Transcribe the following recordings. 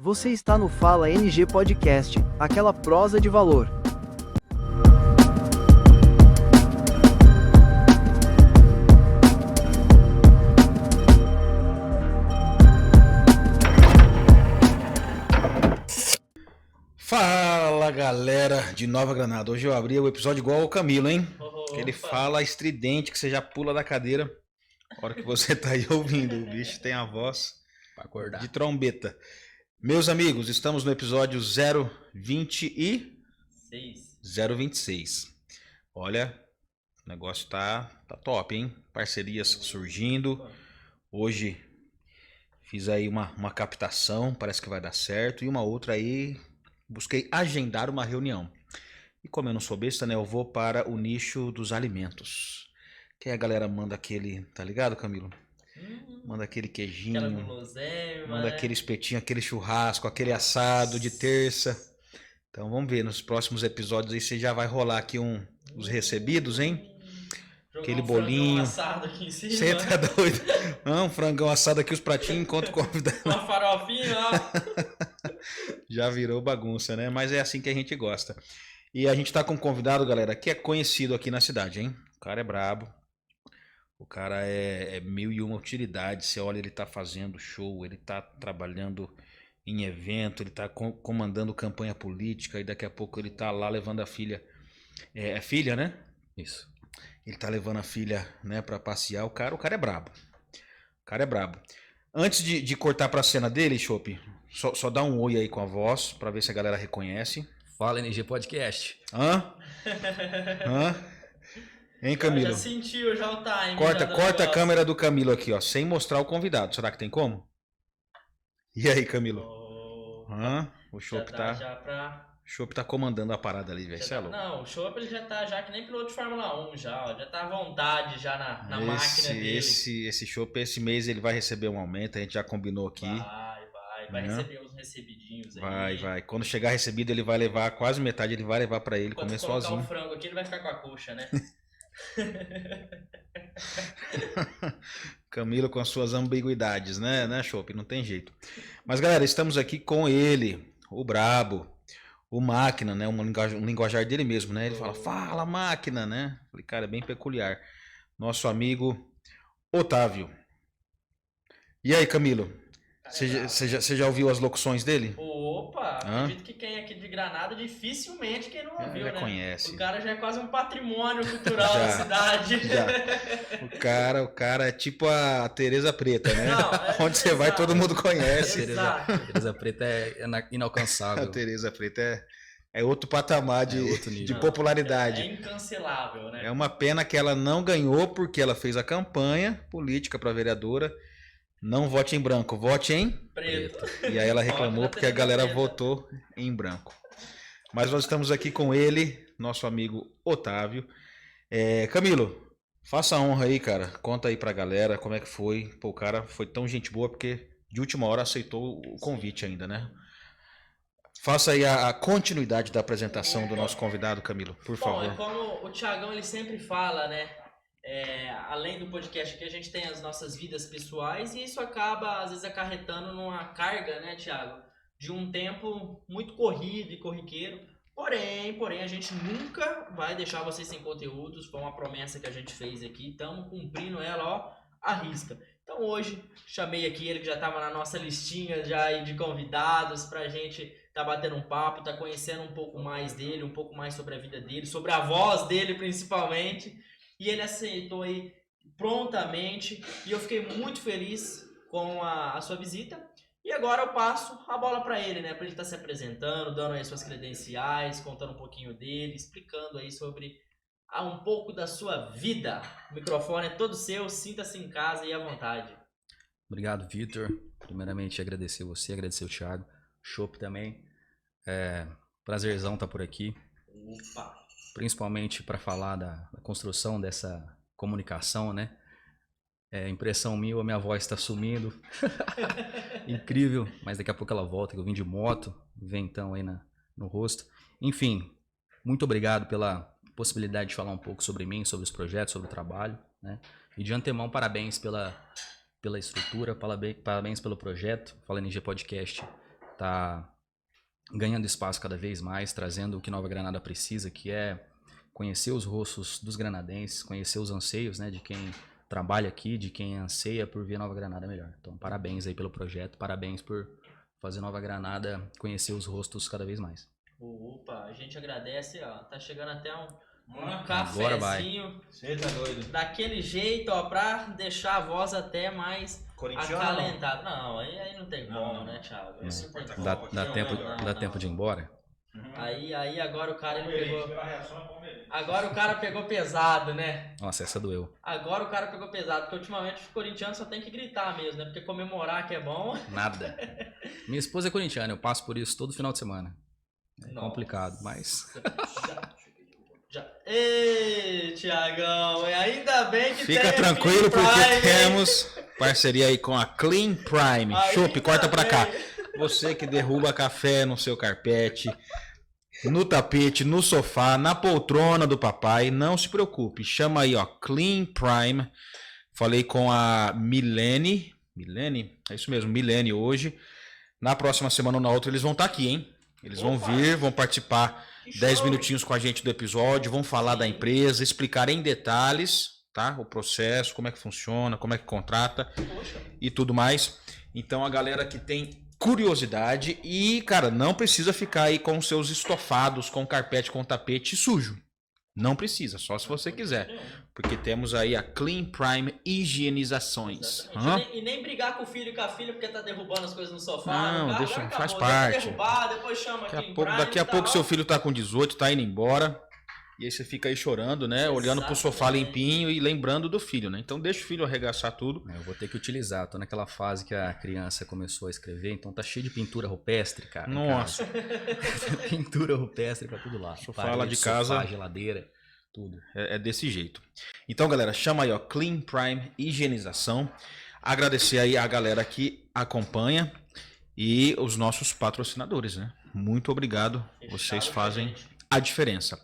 Você está no Fala NG Podcast, aquela prosa de valor. Fala galera de Nova Granada, hoje eu abri o episódio igual ao Camilo, hein? Que ele fala estridente que você já pula da cadeira na hora que você tá aí ouvindo, o bicho tem a voz Pra acordar. de trombeta. Meus amigos, estamos no episódio 026. Olha, o negócio tá top, hein? Parcerias surgindo. Hoje fiz aí uma captação, parece que vai dar certo, e uma outra aí busquei agendar uma reunião. E como eu não sou besta, né, eu vou para o nicho dos alimentos. Que aí a galera manda aquele, tá ligado, Camilo? Manda aquele queijinho, manda aquele espetinho, aquele churrasco, aquele assado de terça. Então vamos ver, nos próximos episódios aí você já vai rolar aqui os recebidos, hein? Aquele bolinho. Assado aqui em cima. Você tá doido? Não, um frangão assado aqui, os pratinhos, enquanto convidado. Uma farofinha, ó. Já virou bagunça, né? Mas é assim que a gente gosta. E a gente tá com um convidado, galera, que é conhecido aqui na cidade, hein? O cara é brabo. O cara é mil e uma utilidade. Você olha, ele tá fazendo show, ele tá trabalhando em evento, ele tá comandando campanha política e daqui a pouco ele tá lá levando a filha. É filha, né? Isso. Ele tá levando a filha, né, pra passear. O cara é brabo. O cara é brabo. Antes de cortar pra cena dele, Chopp, só dá um oi aí com a voz pra ver se a galera reconhece. Fala NG Podcast. Hã? Hein, Camilo? Já sentiu já o time. Corta a câmera do Camilo aqui, ó, sem mostrar o convidado. Será que tem como? E aí, Camilo? O Chopp tá comandando a parada ali, velho. Você é louco. Não, o Chopp ele já tá que nem piloto de Fórmula 1 já tá à vontade já na máquina dele. Esse Chopp, esse mês ele vai receber um aumento, a gente já combinou aqui. Vai receber uns recebidinhos aí. Vai. Quando chegar recebido, ele vai levar quase metade, ele vai levar pra ele comer sozinho. Quando colocar o frango aqui, ele vai ficar com a coxa, né? Camilo com as suas ambiguidades, né, Chopp? Não tem jeito. Mas, galera, estamos aqui com ele, o brabo, o máquina, né? Um linguajar dele mesmo, né? Ele fala máquina, né? Falei, cara, é bem peculiar. Nosso amigo Otávio. E aí, Camilo? Você já ouviu as locuções dele? Opa, acredito que quem é aqui de Granada, dificilmente quem não ouviu, já né? conhece. O cara já é quase um patrimônio cultural da cidade. Já. O cara é tipo a Tereza Preta, né? Não, onde você vai, todo mundo conhece. Tereza Preta é inalcançável. A Tereza Preta é outro patamar de popularidade. É incancelável, né? É uma pena que ela não ganhou porque ela fez a campanha política para vereadora. Não vote em branco, vote em preto. E aí ela reclamou porque a galera votou em branco. Mas nós estamos aqui com ele, nosso amigo Otávio. Camilo, faça a honra aí, cara. Conta aí pra galera como é que foi. Pô, o cara foi tão gente boa porque de última hora aceitou o convite ainda, né? Faça aí a continuidade da apresentação do nosso convidado, Camilo, por favor. Bom, como o Thiagão ele sempre fala, né? Além do podcast aqui, a gente tem as nossas vidas pessoais e isso acaba, às vezes, acarretando numa carga, né, Thiago? De um tempo muito corrido e corriqueiro. Porém, a gente nunca vai deixar vocês sem conteúdos. Foi uma promessa que a gente fez aqui. Estamos cumprindo ela, ó, à risca. Então hoje, chamei aqui ele que já estava na nossa listinha já aí de convidados pra gente tá batendo um papo, tá conhecendo um pouco mais dele, um pouco mais sobre a vida dele, sobre a voz dele principalmente. E ele aceitou aí prontamente e eu fiquei muito feliz com a sua visita. E agora eu passo a bola para ele, né? Para ele estar se apresentando, dando aí suas credenciais, contando um pouquinho dele, explicando aí sobre um pouco da sua vida. O microfone é todo seu, sinta-se em casa e à vontade. Obrigado, Vitor. Primeiramente, agradecer você, agradecer o Thiago, Chopp também. Prazerzão estar por aqui. Opa! Principalmente para falar da construção dessa comunicação, né? Impressão minha, a minha voz está sumindo. Incrível, mas daqui a pouco ela volta, que eu vim de moto, ventão aí no rosto. Enfim, muito obrigado pela possibilidade de falar um pouco sobre mim, sobre os projetos, sobre o trabalho, né? E de antemão, parabéns pela estrutura, parabéns pelo projeto. Fala NG Podcast tá ganhando espaço cada vez mais, trazendo o que Nova Granada precisa, que é conhecer os rostos dos granadenses, conhecer os anseios, né, de quem trabalha aqui, de quem anseia por ver Nova Granada melhor. Então, parabéns aí pelo projeto, parabéns por fazer Nova Granada conhecer os rostos cada vez mais. Opa, a gente agradece, ó. Tá chegando até um Agora vai. cafezinho Você tá doido? daquele jeito, ó, pra deixar a voz até mais Corintiano? acalentada. Não, aí não tem como, Não. né, Thiago? Não se importa. Dá tempo de ir embora? Aí agora o cara ele pegou. Agora o cara pegou pesado, né? Nossa, essa doeu. Agora o cara pegou pesado, porque ultimamente os corintianos só tem que gritar mesmo, né? Porque comemorar que é bom. Nada. Minha esposa é corintiana, eu passo por isso todo final de semana. É Nossa. complicado, mas... Ei, Tiagão, ainda bem que Fica tem tranquilo a Clean porque Prime, hein? temos parceria aí com a Clean Prime. Ainda Chopp, corta pra cá. bem. Você que derruba café no seu carpete, no tapete, no sofá, na poltrona do papai, não se preocupe. Chama aí, ó, Clean Prime. Falei com a Milene. Milene? É isso mesmo, Milene hoje. Na próxima semana ou na outra eles vão estar aqui, hein? Eles vão Opa. vir, vão participar Que 10 show. minutinhos com a gente do episódio, vão falar Sim. da empresa, explicar em detalhes, tá? O processo, como é que funciona, como é que contrata Poxa, e tudo mais. Então a galera que tem curiosidade e, cara, não precisa ficar aí com seus estofados, com carpete, com tapete sujo. Não precisa, só se você quiser. Porque temos aí a Clean Prime Higienizações. exatamente. Hã? E nem brigar com o filho e com a filha porque tá derrubando as coisas no sofá. Não, lugar, deixa- agora faz acabou. Deixa parte. derrubar, depois chama Daqui aqui a em pouco, Prime, daqui a tá, pouco ó. seu filho tá com 18, tá indo embora. E aí você fica aí chorando, né? Olhando pro sofá Exatamente. limpinho e lembrando do filho, né? Então deixa o filho arregaçar tudo. Eu vou ter que utilizar. Tô naquela fase que a criança começou a escrever, então tá cheio de pintura rupestre, cara. em Nossa. casa. Pintura rupestre pra tudo lá. Sofá Parede, lá de casa. Sofá, geladeira, tudo. É desse jeito. Então, galera, chama aí, ó, Clean Prime Higienização. Agradecer aí a galera que acompanha e os nossos patrocinadores, né? Muito obrigado. Fechado Vocês com a fazem gente. a diferença.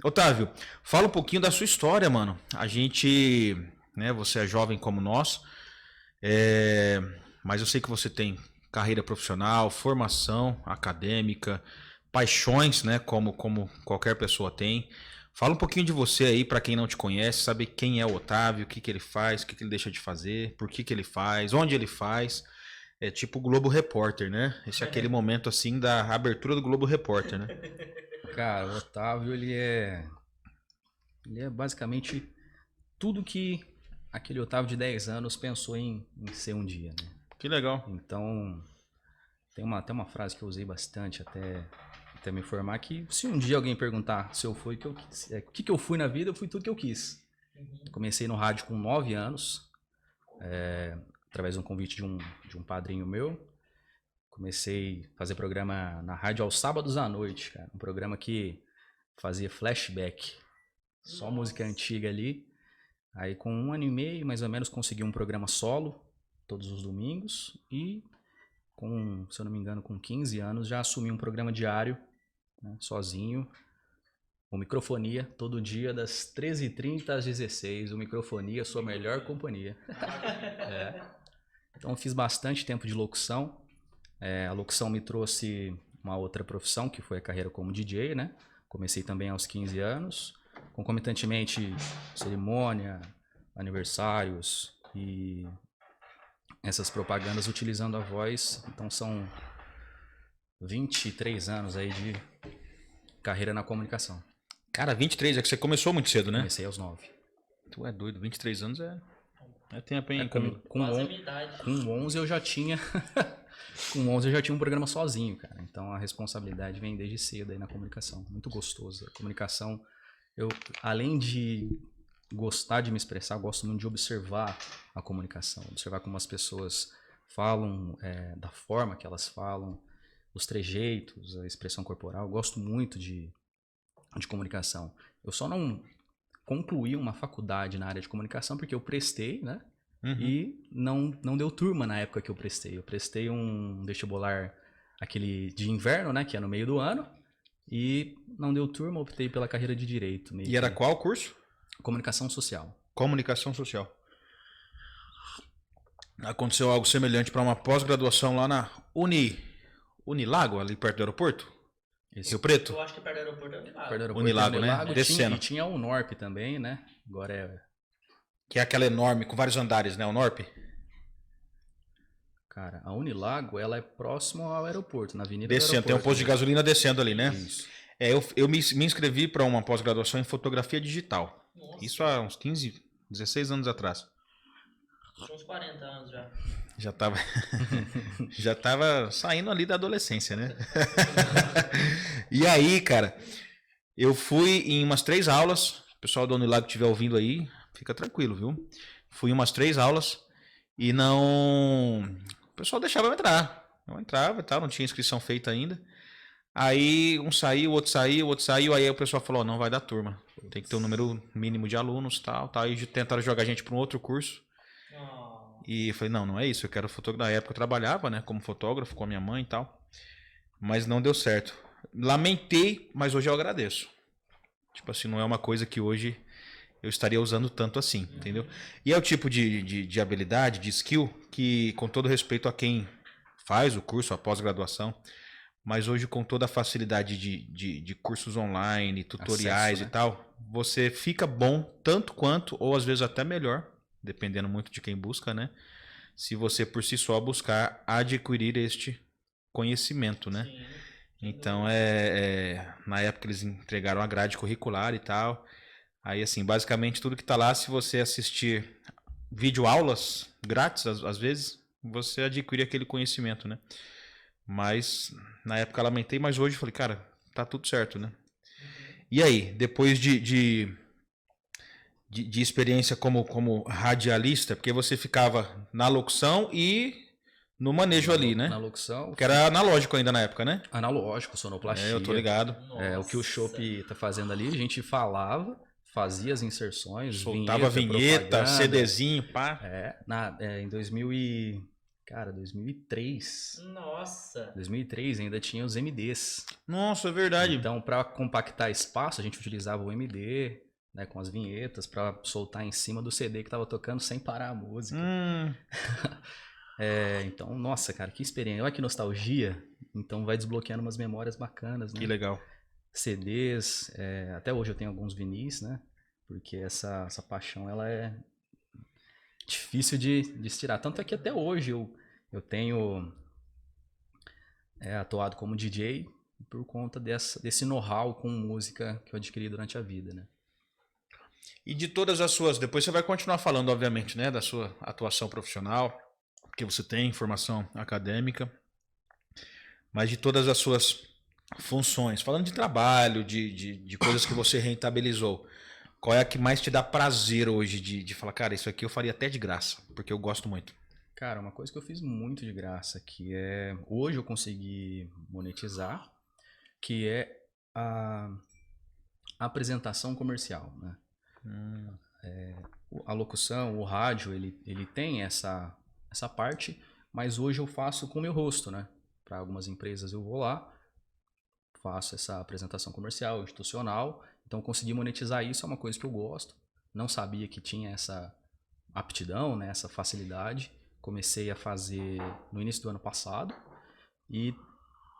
Otávio, fala um pouquinho da sua história, mano. A gente, né, você é jovem como nós, mas eu sei que você tem carreira profissional, formação acadêmica, paixões, né, como qualquer pessoa tem. Fala um pouquinho de você aí, para quem não te conhece, saber quem é o Otávio, o que que ele faz, o que que ele deixa de fazer, por que que ele faz, onde ele faz. É tipo o Globo Repórter, né? Esse é aquele momento assim da abertura do Globo Repórter, né? Cara, o Otávio, ele é basicamente tudo que aquele Otávio de 10 anos pensou em ser um dia, né? Que legal. Então, tem uma frase que eu usei bastante até me formar, que se um dia alguém perguntar se eu fui o que eu quis, o que eu fui na vida, eu fui tudo que eu quis. Comecei no rádio com 9 anos, através de um convite de um padrinho meu. Comecei a fazer programa na rádio aos sábados à noite, cara. Um programa que fazia flashback. Só música antiga ali. Aí com 1 ano e meio, mais ou menos, consegui um programa solo, todos os domingos. E, se eu não me engano, com 15 anos, já assumi um programa diário, né, sozinho. O Microfonia, todo dia, das 13h30 às 16h. O Microfonia, sua melhor companhia. Então, eu fiz bastante tempo de locução. A locução me trouxe uma outra profissão, que foi a carreira como DJ, né? Comecei também aos 15 anos. Concomitantemente, cerimônia, aniversários e essas propagandas utilizando a voz. Então, são 23 anos aí de carreira na comunicação. Cara, 23, é que você começou muito cedo, né? Comecei aos 9. Tu é doido, 23 anos é tempo, hein? Com Quase a minha idade. com 11 eu já tinha... Com 11 eu já tinha um programa sozinho, cara. Então a responsabilidade vem desde cedo aí na comunicação. Muito gostoso. A comunicação, eu, além de gostar de me expressar, eu gosto muito de observar a comunicação. Observar como as pessoas falam, da forma que elas falam, os trejeitos, a expressão corporal. Eu gosto muito de comunicação. Eu só não concluí uma faculdade na área de comunicação porque eu prestei, né? Uhum. E não deu turma na época que eu prestei. Eu prestei um vestibular, aquele de inverno, né? Que é no meio do ano. E não deu turma, optei pela carreira de Direito. E era qual curso? Comunicação Social. Comunicação Social. aconteceu algo semelhante para uma pós-graduação lá na Unilago, ali perto do aeroporto. Esse Rio Preto. Eu acho que perto do aeroporto é Unilago. perto do aeroporto Unilago, de né? Unilago, Descendo. e tinha o Norp também, né? Agora é... Que é aquela enorme, com vários andares, né? O Norp. Cara, a Unilago, ela é próximo ao aeroporto, na avenida do Descendo, tem um aeroporto. posto de gasolina descendo ali, né? Isso. Eu me inscrevi para uma pós-graduação em fotografia digital. Nossa, Isso há uns 15, 16 anos atrás. tinha uns 40 anos já. Já tava saindo ali da adolescência, né? E aí, cara, eu fui em umas 3 aulas. O pessoal do Unilago que estiver ouvindo aí, fica tranquilo, viu? Fui em umas 3 aulas e não... O pessoal deixava eu entrar. Eu entrava e tal, não tinha inscrição feita ainda. Aí um saiu, o outro saiu. Aí o pessoal falou, não vai dar turma. Tem que ter um número mínimo de alunos, tal. Aí tentaram jogar a gente para um outro curso. Oh, E eu falei, não é isso, eu quero fotografar. Na época eu trabalhava, né, como fotógrafo com a minha mãe e tal. Mas não deu certo. Lamentei, mas hoje eu agradeço. Tipo assim, não é uma coisa que hoje eu estaria usando tanto assim, entendeu? E é o tipo de habilidade, de skill, que com todo respeito a quem faz o curso, a pós-graduação, mas hoje com toda a facilidade de cursos online, tutoriais Acesso, né? e tal, você fica bom tanto quanto, ou às vezes até melhor, dependendo muito de quem busca, né? Se você por si só buscar adquirir este conhecimento, né? sim. Então, na época eles entregaram a grade curricular e tal. Aí, assim, basicamente tudo que tá lá, se você assistir videoaulas grátis, às vezes, você adquire aquele conhecimento, né? Mas, na época lamentei, mas hoje eu falei, cara, tá tudo certo, né? E aí, depois de experiência como radialista, porque você ficava na locução e no manejo ali, Na né? locução, Porque era analógico ainda na época, né? analógico, sonoplastia. Eu tô ligado. É, o que o Chopp tá fazendo ali, a gente falava, fazia as inserções, Soltava vinheta, propaganda. CDzinho, pá. Em 2003. Nossa. 2003 ainda tinha os MDs. Nossa, é verdade. Então, para compactar espaço, a gente utilizava o MD, né, com as vinhetas, para soltar em cima do CD que tava tocando sem parar a música. Então, nossa, cara, que experiência. Olha que nostalgia. Então, vai desbloqueando umas memórias bacanas, né? Que legal. CDs, até hoje eu tenho alguns vinis, né? Porque essa paixão, ela é difícil de se tirar. Tanto é que até hoje eu tenho atuado como DJ por conta desse know-how com música que eu adquiri durante a vida, né? E de todas as suas... Depois você vai continuar falando, obviamente, né? Da sua atuação profissional, que você tem formação acadêmica. Mas de todas as suas funções, falando de trabalho, de coisas que você rentabilizou, qual é a que mais te dá prazer hoje de falar, cara, isso aqui eu faria até de graça, porque eu gosto muito? Cara, uma coisa que eu fiz muito de graça, que hoje eu consegui monetizar, que é a apresentação comercial, né? A locução, o rádio, ele tem essa parte, mas hoje eu faço com o meu rosto, né? Para algumas empresas eu vou lá, faço essa apresentação comercial, institucional, então conseguir monetizar isso é uma coisa que eu gosto. Não sabia que tinha essa aptidão, né? Essa facilidade. Comecei a fazer no início do ano passado e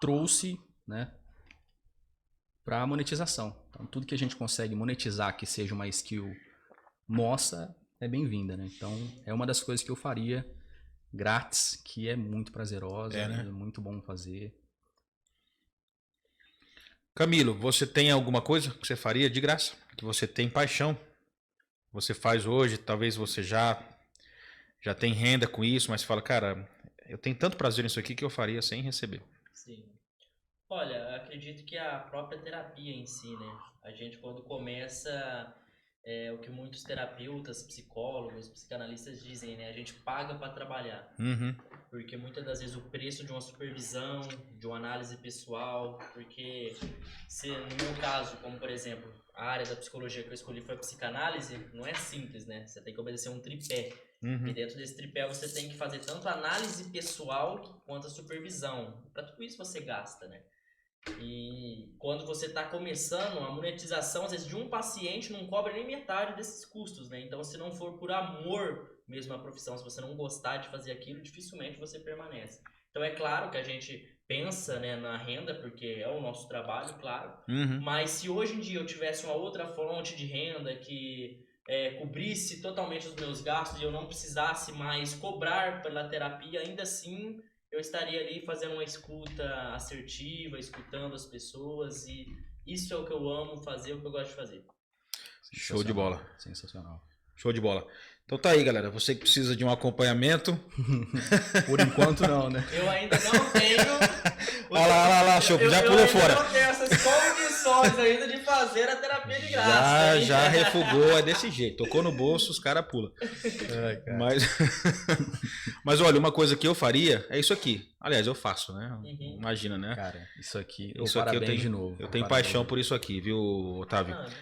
trouxe, né, para a monetização. Então, tudo que a gente consegue monetizar que seja uma skill nossa é bem-vinda, né? Então, é uma das coisas que eu faria grátis, que é muito prazerosa, né? É muito bom fazer. Camilo, você tem alguma coisa que você faria de graça? Que você tem paixão? Você faz hoje, talvez você já tem renda com isso, mas fala, cara, eu tenho tanto prazer nisso aqui que eu faria sem receber. Sim. Olha, acredito que a própria terapia em si, né? A gente quando começa, o que muitos terapeutas, psicólogos, psicanalistas dizem, né? A gente paga para trabalhar. Porque muitas das vezes o preço de uma supervisão, de uma análise pessoal, porque se no meu caso, como por exemplo, a área da psicologia que eu escolhi foi a psicanálise, não é simples, né? Você tem que obedecer um tripé. E dentro desse tripé você tem que fazer tanto a análise pessoal quanto a supervisão. Para tudo isso você gasta, né? E quando você está começando, a monetização, às vezes, de um paciente não cobra nem metade desses custos, né? Então, se não for por amor mesmo a profissão, se você não gostar de fazer aquilo, dificilmente você permanece. Então é claro que a gente pensa, né, na renda, porque é o nosso trabalho, claro. Uhum. Mas se hoje em dia eu tivesse uma outra fonte de renda que cobrisse totalmente os meus gastos e eu não precisasse mais cobrar pela terapia, ainda assim eu estaria ali fazendo uma escuta assertiva, escutando as pessoas, e isso é o que eu amo fazer, o que eu gosto de fazer. Show de bola. Sensacional. Show de bola. Então tá aí, galera. Você que precisa de um acompanhamento. Por enquanto não, né? Eu ainda não tenho... Olha lá, show. Já pulou eu fora. ainda não tenho essas condições ainda de fazer a terapia de graça. Já refugou, é desse jeito. Tocou no bolso, os caras pulam. Mas olha, uma coisa que eu faria é isso aqui. Aliás, eu faço, né? Uhum. Imagina, né? Cara, isso aqui, Isso aqui eu parabéns tenho, de novo. eu tenho Parabéns. paixão por isso aqui, viu, Otávio? Gostoso.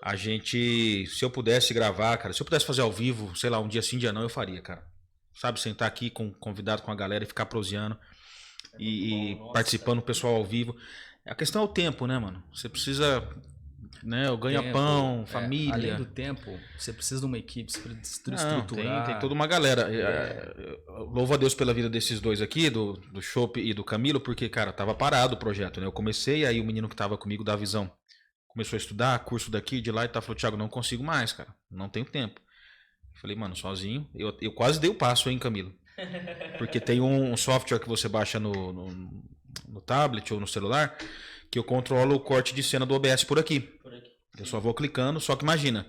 A gente, se eu pudesse gravar, cara, se eu pudesse fazer ao vivo, sei lá, um dia sim, dia não, eu faria, cara. Sabe, sentar aqui convidado com a galera e ficar proseando e bom, nossa, participando o pessoal ao vivo. A questão é o tempo, né, mano? Você precisa, né, o ganha-pão, Tempo, família. Além do tempo, você precisa de uma equipe, você precisa Não, estruturar. tem toda uma galera. Louvo a Deus pela vida desses dois aqui, do Chopp e do Camilo, porque, cara, tava parado o projeto, né? Eu comecei, aí o menino que tava comigo da Visão começou a estudar, curso daqui, de lá, e tá, falou, Thiago, não consigo mais, cara, não tenho tempo. Eu falei, mano, sozinho, eu quase dei o passo, hein, Camilo? Porque tem um software que você baixa no tablet ou no celular, que eu controlo o corte de cena do OBS por aqui. Por aqui. Eu só vou clicando, só que imagina,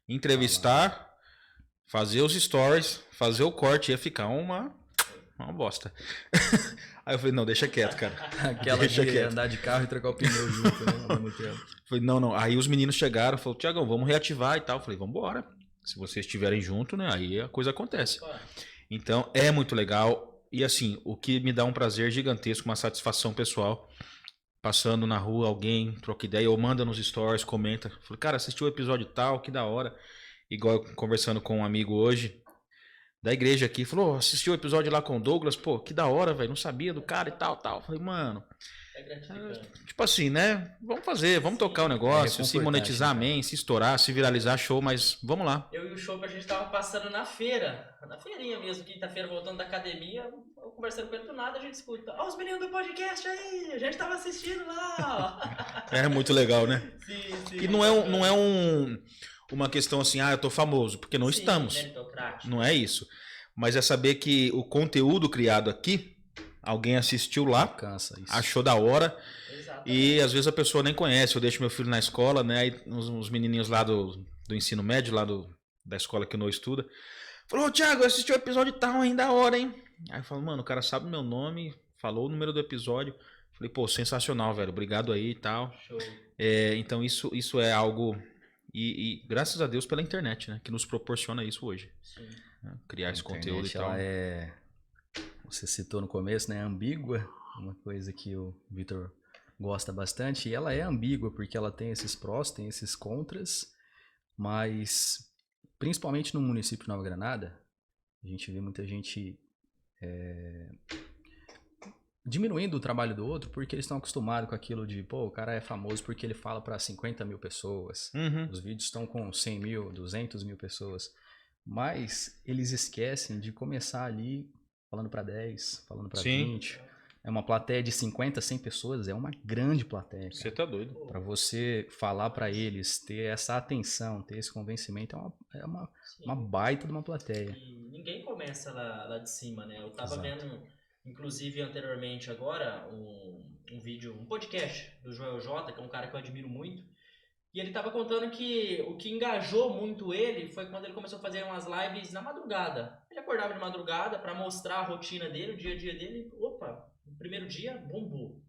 entrevistar, fazer os stories, fazer o corte, ia ficar uma bosta. Aí eu falei, não, deixa quieto, cara. Aquela Deixa de quieto. andar de carro e trocar o pneu junto, né? Ao mesmo tempo. Falei, não. Aí os meninos chegaram, falaram, Thiagão, vamos reativar e tal. Eu falei, vamos embora. Se vocês estiverem junto, né? Aí a coisa acontece. Então, é muito legal. E assim, o que me dá um prazer gigantesco, uma satisfação pessoal. Passando na rua, alguém troca ideia, ou manda nos stories, comenta. Falei, cara, assistiu o episódio tal, que da hora. Igual eu conversando com um amigo hoje, da igreja aqui, falou, assistiu o episódio lá com o Douglas, pô, que da hora, velho, não sabia do cara e tal. Falei, mano, É gratificante. tipo assim, né, vamos fazer, vamos tocar o negócio, se monetizar, né, amém, se estourar, se viralizar, show, mas vamos lá. Eu e o Chopp, a gente tava passando na feira, na feirinha mesmo, quinta-feira, voltando da academia, eu conversando com ele do nada, a gente escuta, ó, os meninos do podcast aí, a gente tava assistindo lá, ó. É muito legal, né? Sim, E não é uma questão assim, eu tô famoso, porque não estamos. Meritocrático. Não é isso. Mas é saber que o conteúdo criado aqui, alguém assistiu lá, Alcança isso. achou da hora. Exatamente. E às vezes a pessoa nem conhece. Eu deixo meu filho na escola, né? Aí os menininhos lá do ensino médio, lá da escola que o Noah estuda, falou, Thiago, eu assisti o episódio tal, hein, da hora, hein? Aí eu falo, mano, o cara sabe o meu nome, falou o número do episódio. Falei, pô, sensacional, velho. Obrigado aí e tal. Show. Então isso é algo. E graças a Deus pela internet, né? Que nos proporciona isso hoje. Sim. Né? Criar esse A internet, conteúdo e tal. ela é, você citou no começo, né? Ambígua, uma coisa que o Vitor gosta bastante. E ela é ambígua porque ela tem esses prós, tem esses contras. Mas, principalmente no município de Nova Granada, a gente vê muita gente diminuindo o trabalho do outro porque eles estão acostumados com aquilo de, pô, o cara é famoso porque ele fala para 50 mil pessoas. Uhum. Os vídeos estão com 100 mil, 200 mil pessoas. Mas eles esquecem de começar ali falando para 10, falando para Sim. 20. É uma plateia de 50, 100 pessoas, é uma grande plateia. Você tá doido. Para você falar para eles, ter essa atenção, ter esse convencimento, é uma baita de uma plateia. E ninguém começa lá de cima, né? Eu tava Exato. vendo, inclusive anteriormente agora, um vídeo, um podcast do Joel J, que é um cara que eu admiro muito. E ele tava contando que o que engajou muito ele foi quando ele começou a fazer umas lives na madrugada. Ele acordava de madrugada para mostrar a rotina dele, o dia a dia dele. Opa, no primeiro dia, bombou.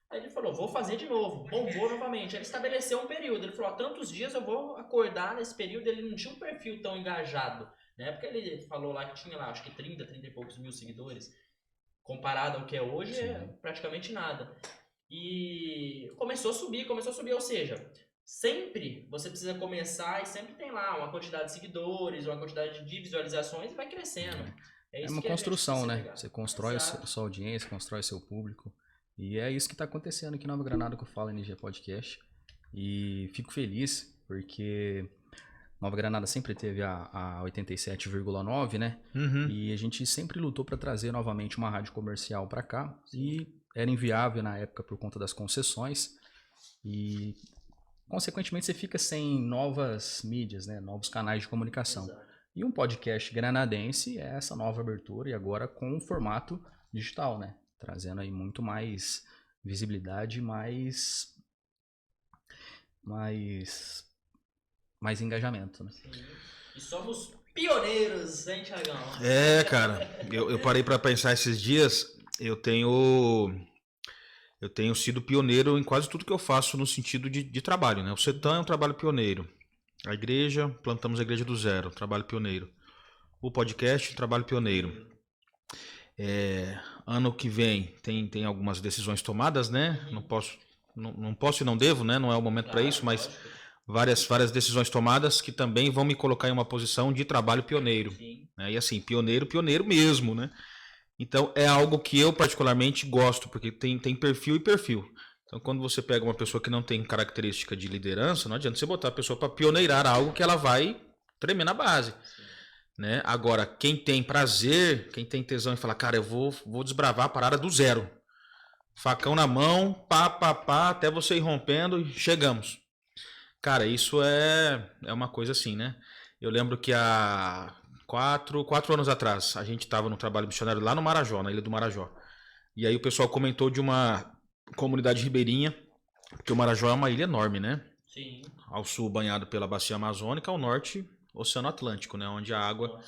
Aí ele falou, vou fazer de novo. Bombou novamente. Aí ele estabeleceu um período. Ele falou, tantos dias eu vou acordar nesse período. Ele não tinha um perfil tão engajado. Na época ele falou lá que tinha lá, acho que 30 e poucos mil seguidores. Comparado ao que é hoje, é praticamente nada. E começou a subir. Ou seja, sempre você precisa começar e sempre tem lá uma quantidade de seguidores, uma quantidade de visualizações e vai crescendo. É isso uma que a gente construção, precisa né? pegar. Você constrói Exato. sua audiência, constrói seu público. E é isso que está acontecendo aqui em Nova Granada com o Fala NG Podcast. E fico feliz porque Nova Granada sempre teve a 87,9, né? Uhum. E a gente sempre lutou para trazer novamente uma rádio comercial para cá. E era inviável na época por conta das concessões. E, consequentemente, você fica sem novas mídias, né? Novos canais de comunicação. Exato. E um podcast granadense é essa nova abertura e agora com um formato digital, né? Trazendo aí muito mais visibilidade, mais engajamento, né? Sim. E somos pioneiros, hein, Thiagão? É, cara, eu parei pra pensar esses dias, eu tenho sido pioneiro em quase tudo que eu faço no sentido de trabalho, né? O Setan é um trabalho pioneiro. A igreja, plantamos a igreja do zero, trabalho pioneiro. O podcast, trabalho pioneiro. Ano que vem tem algumas decisões tomadas, né? Não posso e não devo, né? Não é o momento para isso, mas várias decisões tomadas que também vão me colocar em uma posição de trabalho pioneiro. Sim. Né? E assim, pioneiro mesmo, né? Então é algo que eu particularmente gosto, porque tem perfil e perfil. Então quando você pega uma pessoa que não tem característica de liderança, não adianta você botar a pessoa para pioneirar algo que ela vai tremer na base. Sim. Né? Agora, quem tem prazer, quem tem tesão em falar, cara, eu vou desbravar a parada do zero. Facão na mão, pá, até você ir rompendo e chegamos. Cara, isso é uma coisa assim, né? Eu lembro que há 4 anos atrás, a gente estava no trabalho missionário lá no Marajó, na Ilha do Marajó. E aí o pessoal comentou de uma comunidade ribeirinha, porque o Marajó é uma ilha enorme, né? Sim. Ao sul banhado pela Bacia Amazônica, ao norte Oceano Atlântico, né? Onde a água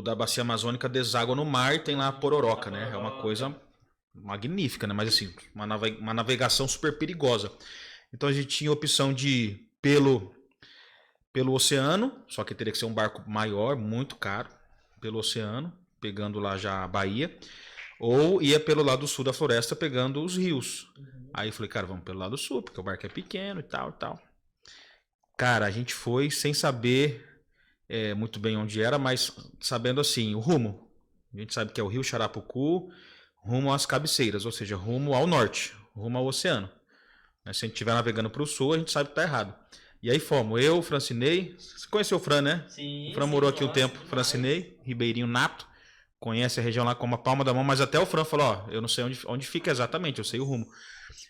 da Bacia Amazônica deságua no mar e tem lá a Pororoca, né? É uma coisa magnífica, né? Mas assim, uma navegação super perigosa. Então a gente tinha a opção de ir pelo oceano, só que teria que ser um barco maior, muito caro, pelo oceano, pegando lá já a Bahia, ou ia pelo lado sul da floresta, pegando os rios. Aí eu falei, cara, vamos pelo lado sul, porque o barco é pequeno e tal. Cara, a gente foi sem saber muito bem onde era, mas sabendo assim, o rumo. A gente sabe que é o Rio Xarapucu, rumo às cabeceiras, ou seja, rumo ao norte, rumo ao oceano. Se a gente estiver navegando para o sul, a gente sabe que está errado. E aí fomos, eu, Francinei, você conheceu o Fran, né? Sim. O Fran morou aqui um tempo, demais. Francinei, ribeirinho nato, conhece a região lá como a palma da mão, mas até o Fran falou, ó, eu não sei onde fica exatamente, eu sei o rumo.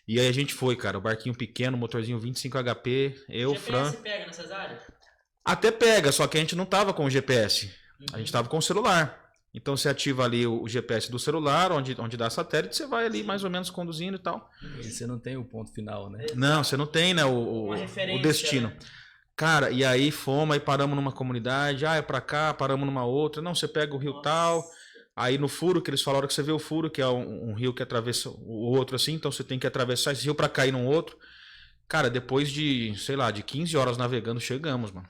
E aí a gente foi, cara, o barquinho pequeno, motorzinho 25 HP, eu, Fran... GPS pega nessas áreas? Até pega, só que a gente não tava com o GPS, a gente tava com o celular. Então você ativa ali o GPS do celular, onde dá satélite, você vai ali mais ou menos conduzindo e tal. E você não tem o ponto final, né? Não, você não tem, né, o destino. Né? Cara, e aí fomos, aí paramos numa comunidade, é pra cá, paramos numa outra. Não, você pega o rio tal, aí no furo, que eles falaram que você vê o furo, que é um rio que atravessa o outro assim, então você tem que atravessar esse rio pra cair num outro. Cara, depois de, sei lá, de 15 horas navegando, chegamos, mano.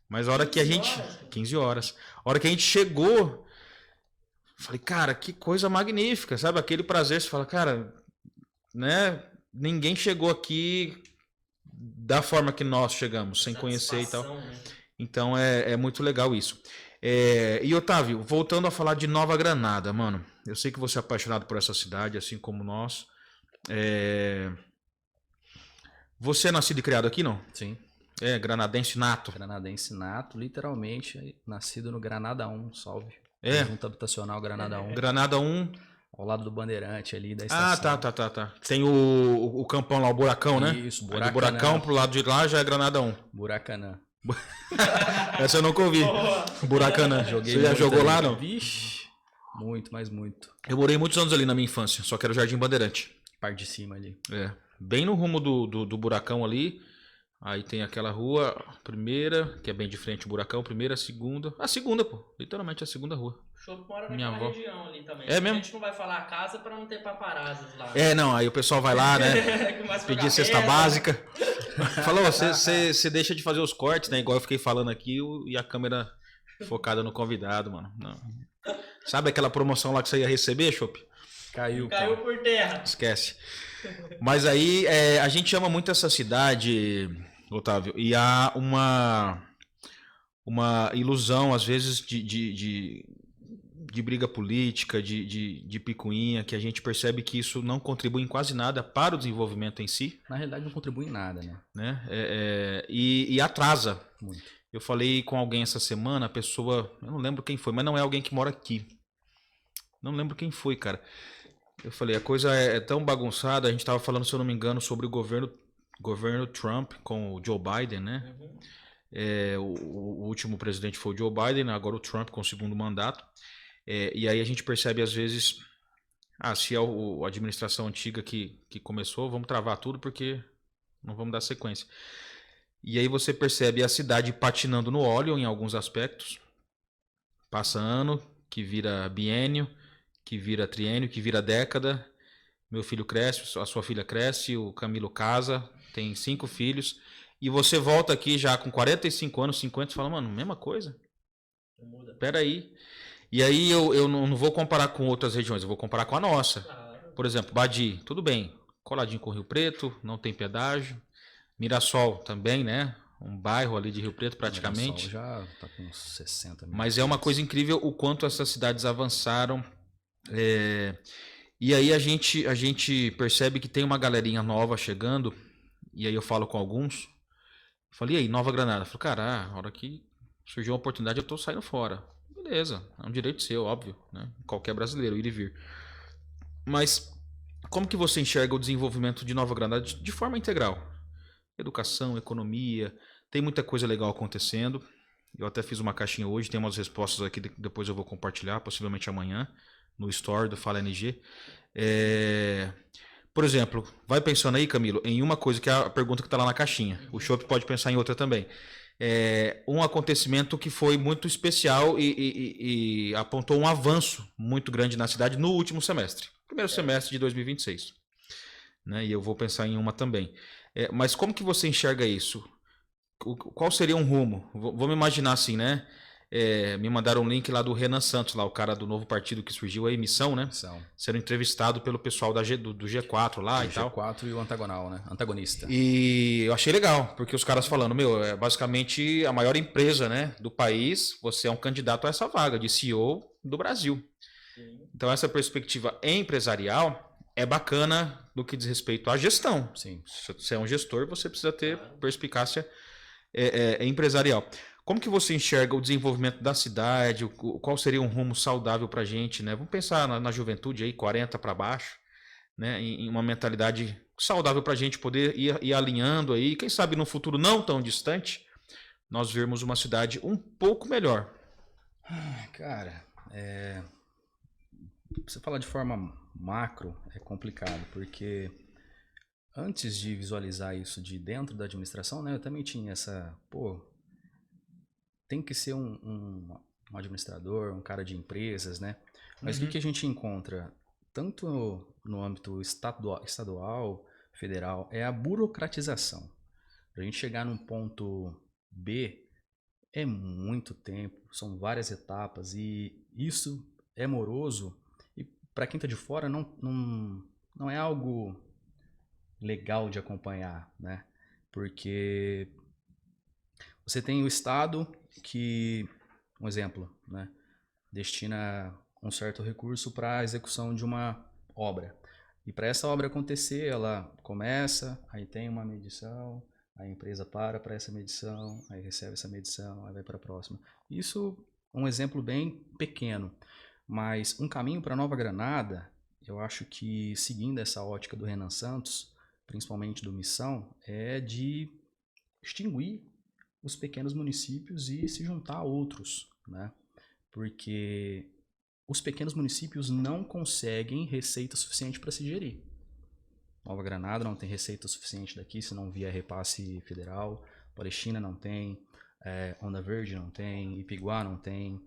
Mas a hora que a gente... 15 horas. A hora que a gente chegou... Falei, cara, que coisa magnífica, sabe? Aquele prazer, você fala, cara, né? Ninguém chegou aqui da forma que nós chegamos, sem conhecer e tal. Né? Então é muito legal isso. E Otávio, voltando a falar de Nova Granada, mano, eu sei que você é apaixonado por essa cidade, assim como nós. Você é nascido e criado aqui, não? Sim. Granadense nato. Granadense nato, literalmente nascido no Granada 1, salve. Junta Habitacional Granada 1. Granada 1. Ao lado do Bandeirante ali da estação. Ah, tá. Tem o campão lá, o Buracão, né? Isso, Buracanã. Do Buracão pro lado de lá já é Granada 1. Buracanã. Essa eu nunca ouvi. Buracanã. Você já jogou lá, não? Vixe, muito, mas muito. Eu morei muitos anos ali na minha infância, só que era o Jardim Bandeirante. Parte de cima ali. Bem no rumo do Buracão ali. Aí tem aquela rua, primeira, que é bem de frente o Buracão, primeira, a segunda. A segunda, pô. Literalmente a segunda rua. O Chopp mora Minha naquela avó. região ali também. É mesmo? A gente não vai falar a casa pra não ter paparazzis lá. Não, aí o pessoal vai lá, né? Pedir cesta básica. Falou, você deixa de fazer os cortes, né? Igual eu fiquei falando aqui e a câmera focada no convidado, mano. Não. Sabe aquela promoção lá que você ia receber, Chopp? Caiu por terra. Esquece. Mas aí a gente ama muito essa cidade, Otávio, e há uma ilusão, às vezes, de de briga política, de picuinha, que a gente percebe que isso não contribui em quase nada para o desenvolvimento em si, Na realidade não contribui em nada, né? né? E atrasa. Muito. Eu falei com alguém essa semana, a pessoa, eu não lembro quem foi, mas não é alguém que mora aqui. Não lembro quem foi, cara. Eu falei, a coisa é tão bagunçada, a gente estava falando, se eu não me engano, sobre o governo Trump com o Joe Biden, né? O último presidente foi o Joe Biden, agora o Trump com o segundo mandato. E aí a gente percebe às vezes, se é a administração antiga que começou, vamos travar tudo porque não vamos dar sequência. E aí você percebe a cidade patinando no óleo em alguns aspectos. Passa ano, que vira biênio, que vira triênio, que vira década. Meu filho cresce, a sua filha cresce, o Camilo casa, tem 5 filhos. E você volta aqui já com 45 anos, 50, e fala, mano, mesma coisa? Não muda. Peraí. E aí eu não vou comparar com outras regiões, eu vou comparar com a nossa. Claro. Por exemplo, Badi, tudo bem, coladinho com Rio Preto, não tem pedágio. Mirassol também, né? Um bairro ali de Rio Preto praticamente. Já tá com uns 60 mil. Mas é uma coisa incrível o quanto essas cidades avançaram. E aí a gente percebe que tem uma galerinha nova chegando. E aí eu falo com alguns. Falei, e aí, Nova Granada? Eu falo, cara, a hora que surgiu uma oportunidade eu tô saindo fora. Beleza, é um direito seu, óbvio, né? Qualquer brasileiro ir e vir. Mas como que você enxerga o desenvolvimento de Nova Granada de forma integral? Educação, economia, tem muita coisa legal acontecendo. Eu até fiz uma caixinha hoje, tem umas respostas aqui, depois eu vou compartilhar, possivelmente amanhã, no store do Fala NG. Por exemplo, vai pensando aí, Camilo, em uma coisa que é a pergunta que está lá na caixinha. O Chopp pode pensar em outra também. Um acontecimento que foi muito especial e apontou um avanço muito grande na cidade no último semestre. Primeiro semestre de 2026. Né? E eu vou pensar em uma também. Mas como que você enxerga isso? Qual seria um rumo? Vamos imaginar assim, né? Me mandaram um link lá do Renan Santos, lá, o cara do novo partido que surgiu, a Emissão, né? Sendo entrevistado pelo pessoal do G4 lá e tal. G4 e o Antagonal, né? Antagonista. E eu achei legal, porque os caras falando, é basicamente a maior empresa, né, do país, você é um candidato a essa vaga de CEO do Brasil. Sim. Então essa perspectiva empresarial é bacana no que diz respeito à gestão. Sim. Se você é um gestor, você precisa ter perspicácia empresarial. Como que você enxerga o desenvolvimento da cidade? Qual seria um rumo saudável para a gente? Né? Vamos pensar na juventude, aí, 40 para baixo, né? Em uma mentalidade saudável para a gente poder ir alinhando aí. Quem sabe no futuro não tão distante, nós vermos uma cidade um pouco melhor. Cara, você falar de forma macro é complicado, porque antes de visualizar isso de dentro da administração, né, eu também tinha tem que ser um administrador, um cara de empresas, né? Mas o que a gente encontra, tanto no âmbito estadual, federal, é a burocratização. Para a gente chegar num ponto B, é muito tempo, são várias etapas, e isso é moroso, e para quem está de fora não é algo legal de acompanhar, né? Porque você tem o Estado que, um exemplo, né, destina um certo recurso para a execução de uma obra. E para essa obra acontecer, ela começa, aí tem uma medição, a empresa para essa medição, aí recebe essa medição, aí vai para a próxima. Isso é um exemplo bem pequeno, mas um caminho para Nova Granada, eu acho que seguindo essa ótica do Renan Santos, principalmente do Missão, é de extinguir os pequenos municípios e se juntar a outros, né? Porque os pequenos municípios não conseguem receita suficiente para se gerir. Nova Granada não tem receita suficiente daqui, se não vier repasse federal. Palestina não tem, Onda Verde não tem, Ipiguá não tem.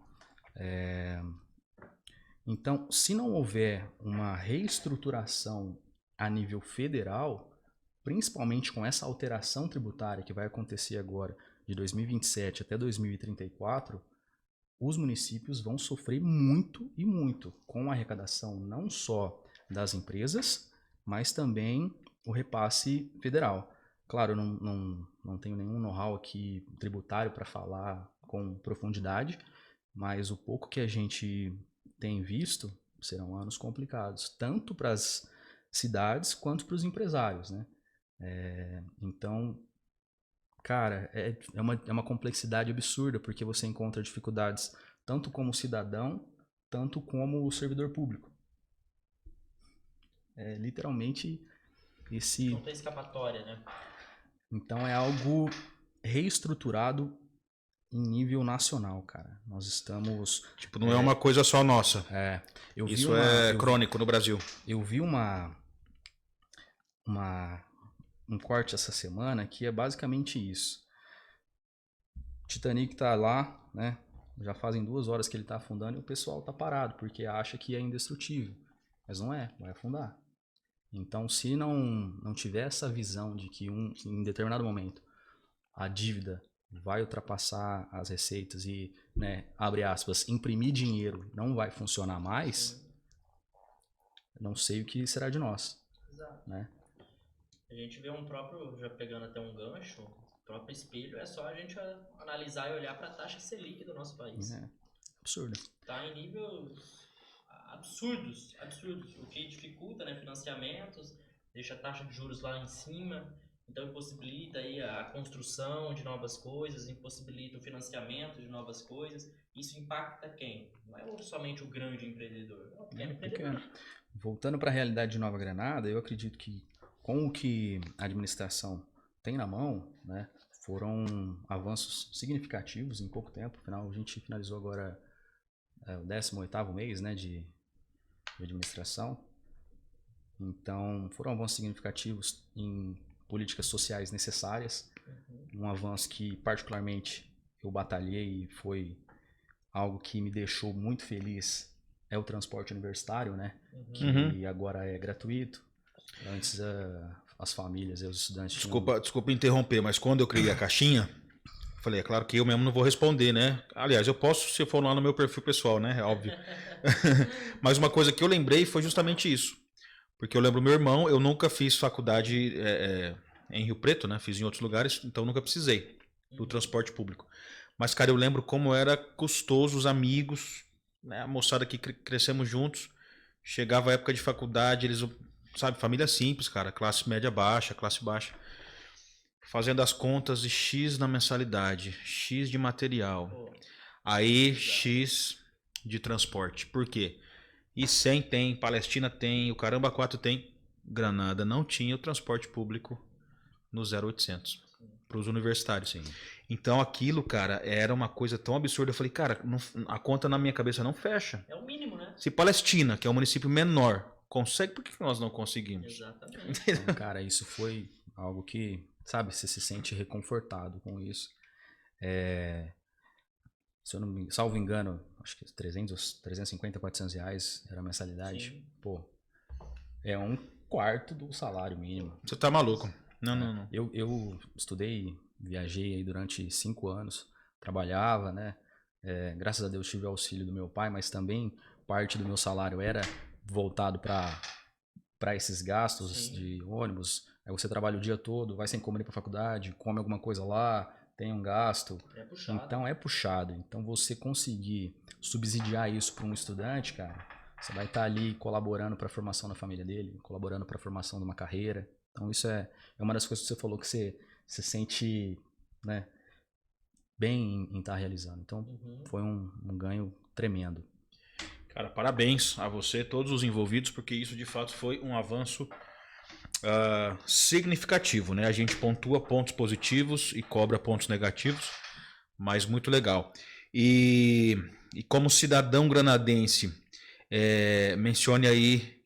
Então, se não houver uma reestruturação a nível federal, principalmente com essa alteração tributária que vai acontecer agora de 2027 até 2034, os municípios vão sofrer muito e muito com a arrecadação não só das empresas, mas também o repasse federal. Claro, eu não tenho nenhum know-how aqui tributário para falar com profundidade, mas o pouco que a gente tem visto, serão anos complicados, tanto para as cidades quanto para os empresários, né? Então, cara, é uma complexidade absurda, porque você encontra dificuldades tanto como cidadão, tanto como servidor público. É literalmente esse... Não tem escapatória, né? Então é algo reestruturado em nível nacional, cara. Nós estamos... Tipo, não é uma coisa só nossa. Eu vi Isso é crônico no Brasil. Eu vi um corte essa semana que é basicamente isso. Titanic tá lá, né? Já fazem 2 horas que ele tá afundando e o pessoal tá parado, porque acha que é indestrutível. Mas não é, vai afundar. Então, se não tiver essa visão de que em determinado momento a dívida vai ultrapassar as receitas e, né, abre aspas, imprimir dinheiro não vai funcionar mais, não sei o que será de nós. Exato. Né? A gente vê já pegando até um gancho, o próprio espelho, é só a gente analisar e olhar para a taxa Selic do nosso país. Absurdo. Está em níveis absurdos, o que dificulta, né, financiamentos, deixa a taxa de juros lá em cima, então impossibilita aí a construção de novas coisas, impossibilita o financiamento de novas coisas. Isso impacta quem? Não é somente o grande empreendedor, é o pequeno empreendedor. Voltando para a realidade de Nova Granada, eu acredito que com o que a administração tem na mão, né, foram avanços significativos em pouco tempo. Afinal, a gente finalizou agora o 18º mês, né, de administração. Então, foram avanços significativos em políticas sociais necessárias. Um avanço que, particularmente, eu batalhei e foi algo que me deixou muito feliz é o transporte universitário, né? Que agora é gratuito. Antes, as famílias e os estudantes... Desculpa interromper, mas quando eu criei a caixinha, falei, é claro que eu mesmo não vou responder, né? Aliás, eu posso se for lá no meu perfil pessoal, né? É óbvio. Mas uma coisa que eu lembrei foi justamente isso. Porque eu lembro meu irmão, eu nunca fiz faculdade em Rio Preto, né? Fiz em outros lugares, então nunca precisei do transporte público. Mas, cara, eu lembro como era custoso os amigos, né? A moçada que crescemos juntos. Chegava a época de faculdade, eles, sabe, família simples, cara, classe média baixa, classe baixa. Fazendo as contas de X na mensalidade, X de material, aí X de transporte. Por quê? Icém tem, Palestina tem, o Caramba 4 tem. Granada não tinha o transporte público no 0800 para os universitários. Sim. Então aquilo, cara, era uma coisa tão absurda. Eu falei, cara, a conta na minha cabeça não fecha. É o mínimo, né? Se Palestina, que é um município menor, consegue, por que nós não conseguimos? Exatamente. Então, cara, isso foi algo que, sabe, você se sente reconfortado com isso. Se eu não me salvo engano, acho que 350, 400 reais era a mensalidade. Sim. Pô, é 1/4 do salário mínimo. Você tá maluco? Não. Eu estudei, viajei aí durante 5 anos, trabalhava, né? Graças a Deus tive o auxílio do meu pai, mas também parte do meu salário era voltado para esses gastos. Sim. De ônibus. Aí você trabalha o dia todo, vai sem comer para faculdade, come alguma coisa lá, tem um gasto. É puxado. Então é puxado. Então você conseguir subsidiar isso para um estudante, cara, você vai estar ali colaborando para a formação da família dele, colaborando para a formação de uma carreira. Então isso é uma das coisas que você falou que você sente, né, bem em estar realizando. Então foi um ganho tremendo. Cara, parabéns a você, todos os envolvidos, porque isso de fato foi um avanço significativo, né? A gente pontua pontos positivos e cobra pontos negativos, mas muito legal. E como cidadão granadense, mencione aí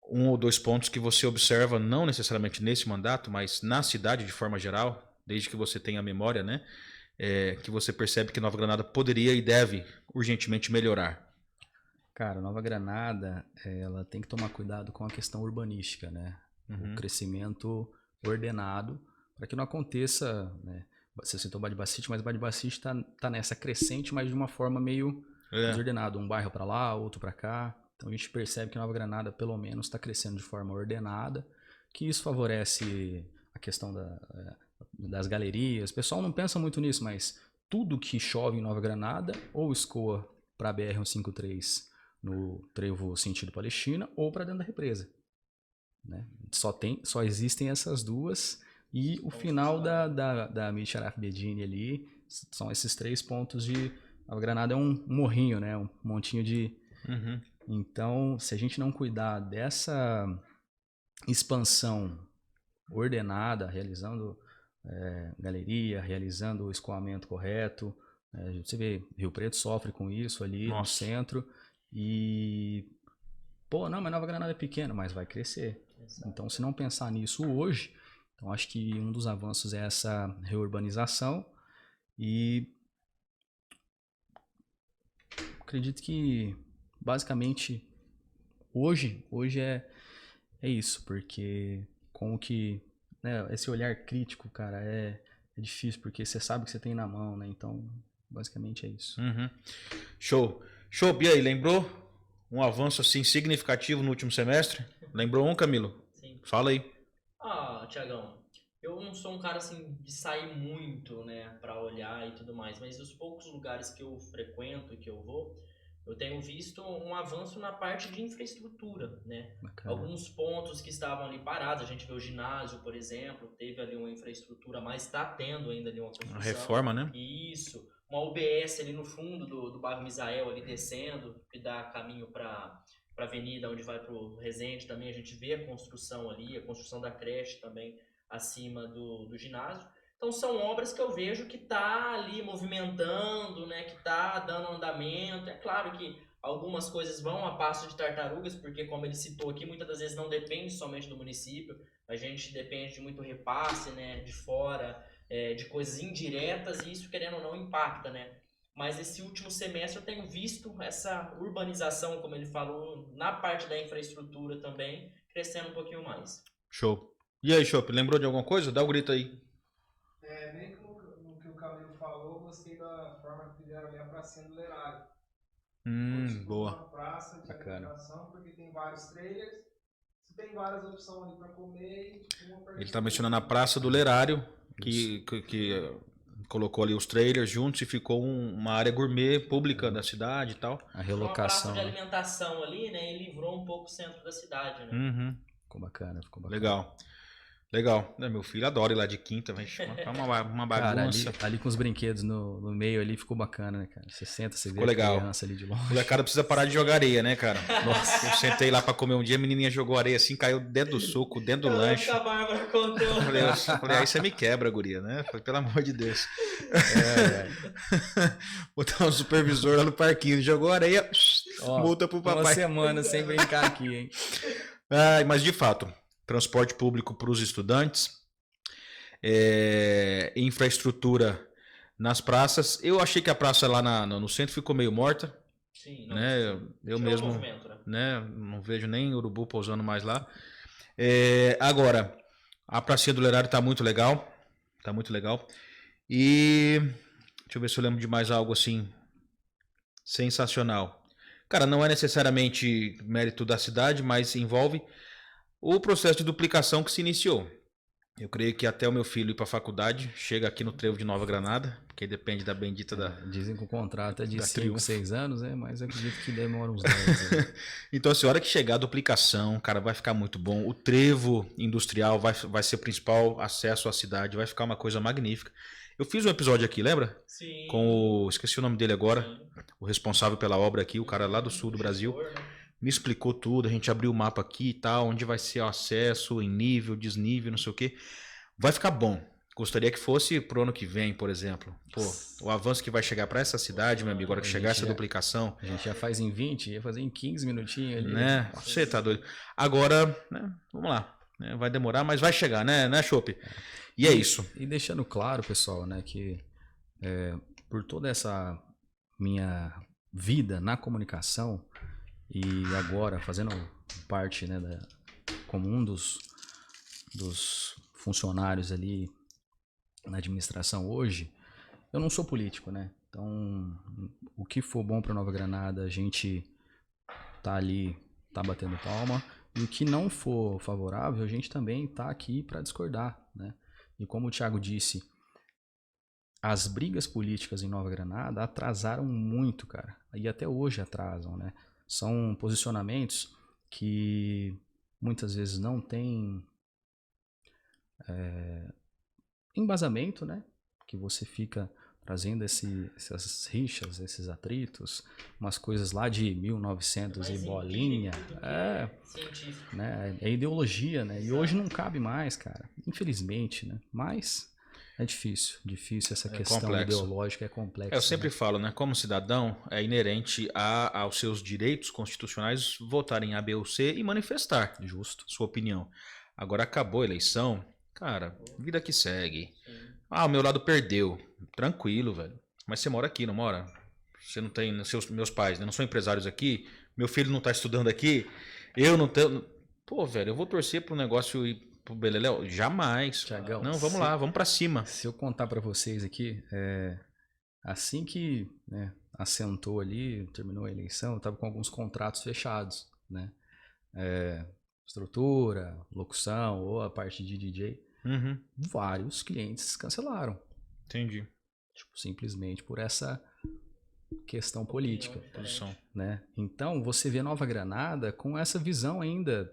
1 ou 2 pontos que você observa, não necessariamente nesse mandato, mas na cidade de forma geral, desde que você tenha memória, né? Que você percebe que Nova Granada poderia e deve urgentemente melhorar. Cara, Nova Granada, ela tem que tomar cuidado com a questão urbanística, né? O crescimento ordenado, para que não aconteça, né? Você citou Badibacite, mas Badibacite tá nessa crescente, mas de uma forma meio desordenada. Um bairro para lá, outro para cá. Então a gente percebe que Nova Granada, pelo menos, está crescendo de forma ordenada, que isso favorece a questão das galerias. O pessoal não pensa muito nisso, mas tudo que chove em Nova Granada ou escoa para a BR-153 no trevo sentido Palestina ou para dentro da represa. Né? Só existem essas duas e o final da Micharaf Bedini ali são esses 3 pontos de... A Granada é um morrinho, né? Um montinho de... Uhum. Então, se a gente não cuidar dessa expansão ordenada, realizando galeria, realizando o escoamento correto, você vê, Rio Preto sofre com isso ali no centro e... Pô, não, mas Nova Granada é pequena, mas vai crescer. Exato. Então, se não pensar nisso hoje, então acho que um dos avanços é essa reurbanização e acredito que basicamente hoje é isso, porque com o que, né, esse olhar crítico, cara, é difícil porque você sabe o que você tem na mão, né? Então, basicamente é isso. Uhum. Show. E aí, lembrou um avanço assim significativo no último semestre? Lembrou um, Camilo? Sim. Fala aí. Tiagão, eu não sou um cara assim de sair muito, né, pra olhar e tudo mais, mas os poucos lugares que eu frequento e que eu vou, eu tenho visto um avanço na parte de infraestrutura, né? Bacana. Alguns pontos que estavam ali parados, a gente vê o ginásio, por exemplo, teve ali uma infraestrutura, mas está tendo ainda ali uma construção. Uma reforma, né? Isso. Uma UBS ali no fundo do bairro Misael, ali descendo, que dá caminho para a avenida, onde vai para o Resende também, a gente vê a construção ali, a construção da creche também acima do ginásio. Então são obras que eu vejo que tá ali movimentando, né, que tá dando andamento. É claro que algumas coisas vão a passo de tartarugas, porque como ele citou aqui, muitas das vezes não depende somente do município, a gente depende de muito repasse, né, de fora, de coisas indiretas, e isso, querendo ou não, impacta, né. Mas esse último semestre eu tenho visto essa urbanização, como ele falou, na parte da infraestrutura também, crescendo um pouquinho mais. Show. E aí, Chopp, lembrou de alguma coisa? Dá um grito aí. Bem no que o Camilo falou, gostei da forma que fizeram ali a pracinha do Lerário. Boa. Uma praça de alimentação, porque tem vários trailers, você tem várias opções ali para comer. Ele está mencionando a Praça do Lerário, que colocou ali os trailers juntos e ficou uma área gourmet pública da cidade e tal. A relocação. Uma praça de alimentação ali, né? E livrou um pouco o centro da cidade, né? Uhum. Ficou bacana. Legal. Meu filho adora ir lá de quinta, vai uma bagunça. Cara, ali com os brinquedos no meio ali ficou bacana, né, cara? Você senta, você vê legal. A criança ali de longe. O molecada precisa parar de jogar areia, né, cara? Nossa, eu sentei lá pra comer um dia, a menininha jogou areia assim, caiu dentro do suco, dentro do lanche. A Bárbara contou. Falei, aí você me quebra, guria, né? Falei, pelo amor de Deus. Botar um supervisor lá no parquinho, jogou areia, multa pro papai. Uma semana sem brincar aqui, hein? Mas de fato, transporte público para os estudantes, infraestrutura nas praças. Eu achei que a praça lá no centro ficou meio morta. Sim, né? Eu mesmo, né? Não vejo nem urubu pousando mais lá. Agora, a pracinha do Lerário tá muito legal. E deixa eu ver se eu lembro de mais algo assim sensacional. Cara, não é necessariamente mérito da cidade, mas envolve o processo de duplicação que se iniciou. Eu creio que até o meu filho ir para a faculdade chega aqui no trevo de Nova Granada, porque depende da bendita da... Dizem que o contrato é de 5, 6 anos, né? Mas eu acredito que demora uns 10 anos. Então, assim, a hora que chegar a duplicação, cara, vai ficar muito bom. O trevo industrial vai ser o principal acesso à cidade, vai ficar uma coisa magnífica. Eu fiz um episódio aqui, lembra? Sim. Com esqueci o nome dele agora, Sim. O responsável pela obra aqui, o cara lá do sul do Brasil. Me explicou tudo, a gente abriu o mapa aqui e tal, onde vai ser o acesso, em nível, desnível, não sei o que. Vai ficar bom. Gostaria que fosse pro ano que vem, por exemplo. Pô, o avanço que vai chegar para essa cidade, meu amigo, agora que chegar essa duplicação. A gente já faz em 20, ia fazer em 15 minutinhos ali. Né? Você tá doido. Agora, né? Vamos lá. Né? Vai demorar, mas vai chegar, né, Chopp? E é isso. E deixando claro, pessoal, né, que por toda essa minha vida na comunicação, e agora fazendo parte, né, como um dos funcionários ali na administração hoje, eu não sou político, né? Então, o que for bom para Nova Granada, a gente tá ali, tá batendo palma, e o que não for favorável, a gente também tá aqui para discordar, né? E como o Thiago disse, as brigas políticas em Nova Granada atrasaram muito, cara. E até hoje atrasam, né? São posicionamentos que muitas vezes não têm embasamento, né? Que você fica trazendo essas rixas, esses atritos, umas coisas lá de 1900 e Mais bolinha. empírico do que científico. Né? É ideologia, né? E hoje não cabe mais, cara. Infelizmente, né? Mas é difícil essa questão complexo. ideológica, é complexa. Eu sempre falo, né? Como cidadão, é inerente aos seus direitos constitucionais votar em A, B ou C e manifestar Justo. sua opinião. Agora acabou a eleição, cara, vida que segue. Ah, o meu lado perdeu. Tranquilo, velho. Mas você mora aqui, não mora? Você não tem meus pais, né? Não são empresários aqui. Meu filho não tá estudando aqui. Eu não tenho. Pô, velho, eu vou torcer pro negócio ir pro Beleléu? Jamais. Tiagão, Não, vamos lá, vamos pra cima. Se eu contar pra vocês aqui, assim que, né, assentou ali, terminou a eleição, eu tava com alguns contratos fechados, né? Estrutura, locução ou a parte de DJ. Uhum, Vários clientes cancelaram. entendi. Tipo, simplesmente por essa questão política, Posição. né? Então, você vê Nova Granada com essa visão ainda,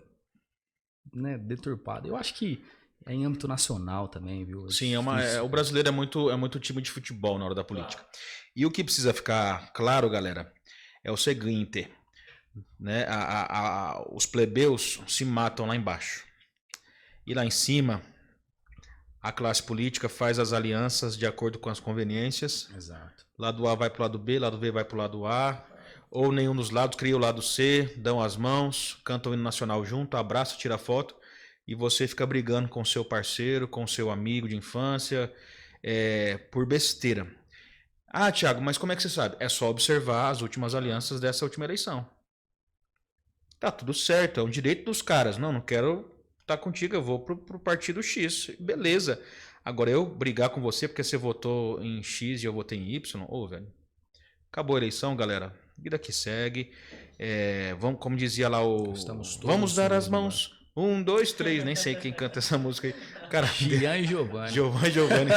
né, deturpada. Eu acho que é em âmbito nacional também, viu? Sim, difícil. o brasileiro é muito time de futebol na hora da política. E o que precisa ficar claro, galera, é o seguinte, né? Os plebeus se matam lá embaixo. E lá em cima, a classe política faz as alianças de acordo com as conveniências. Exato. Lado A vai pro lado B, lado B vai pro lado A. Ou nenhum dos lados cria o lado C, dão as mãos, cantam o hino nacional junto, abraça, tira foto. E você fica brigando com seu parceiro, com seu amigo de infância, por besteira. Ah, Thiago, mas como é que você sabe? É só observar as últimas alianças dessa última eleição. Tá tudo certo, é um direito dos caras. Não quero estar contigo, eu vou pro partido X. Beleza. Agora eu brigar com você porque você votou em X e eu votei em Y. Ô, velho. Acabou a eleição, galera. Vida que segue. Vamos, como dizia lá vamos dar as mãos. 1, 2, 3. Nem sei quem canta essa música aí. Cara, Gian e Giovanni. Giovanni.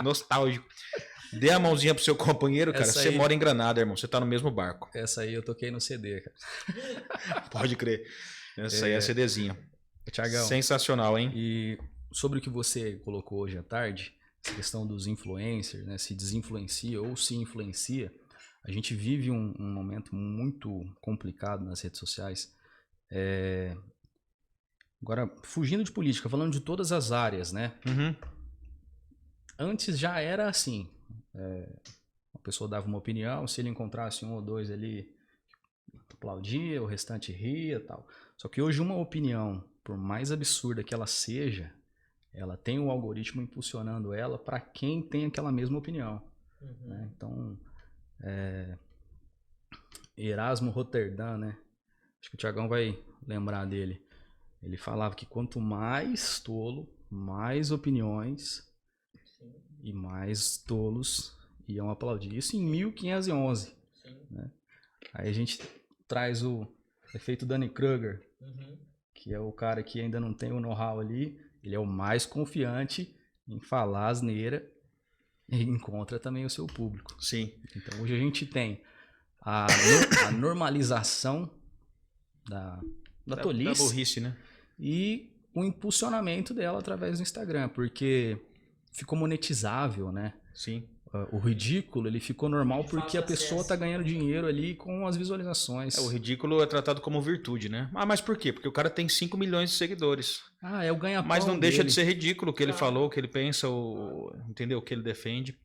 Nostálgico. Dê a mãozinha pro seu companheiro, cara. Você mora em Granada, irmão. Você tá no mesmo barco. Essa aí eu toquei no CD, cara. Pode crer. Essa aí é a CDzinha. Tiagão. Sensacional, hein? E sobre o que você colocou hoje à tarde, essa questão dos influencers, né? Se desinfluencia ou se influencia. A gente vive um momento muito complicado nas redes sociais. Agora, fugindo de política, falando de todas as áreas, né? Uhum. Antes já era assim. Uma pessoa dava uma opinião, se ele encontrasse um ou dois ali, aplaudia, o restante ria e tal. Só que hoje uma opinião, por mais absurda que ela seja, ela tem o algoritmo impulsionando ela para quem tem aquela mesma opinião. Uhum. Né? Então, Erasmo Rotterdam, né? Acho que o Thiagão vai lembrar dele. Ele falava que quanto mais tolo, mais opiniões e mais tolos iam aplaudir. Isso em 1511. Né? Aí a gente traz o efeito Dunning-Kruger, que é o cara que ainda não tem o know-how ali. Ele é o mais confiante em falar asneira e encontra também o seu público. Sim. Então hoje a gente tem a normalização da tolice. Da burrice, né? E o impulsionamento dela através do Instagram, porque ficou monetizável, né? Sim. O ridículo, ele ficou normal porque a pessoa acesso. tá ganhando dinheiro ali com as visualizações. O ridículo é tratado como virtude, né? Ah, mas por quê? Porque o cara tem 5 milhões de seguidores. É o ganha-pão Mas não deixa dele. de ser ridículo o que ele falou, o que ele pensa, entendeu? O que ele defende.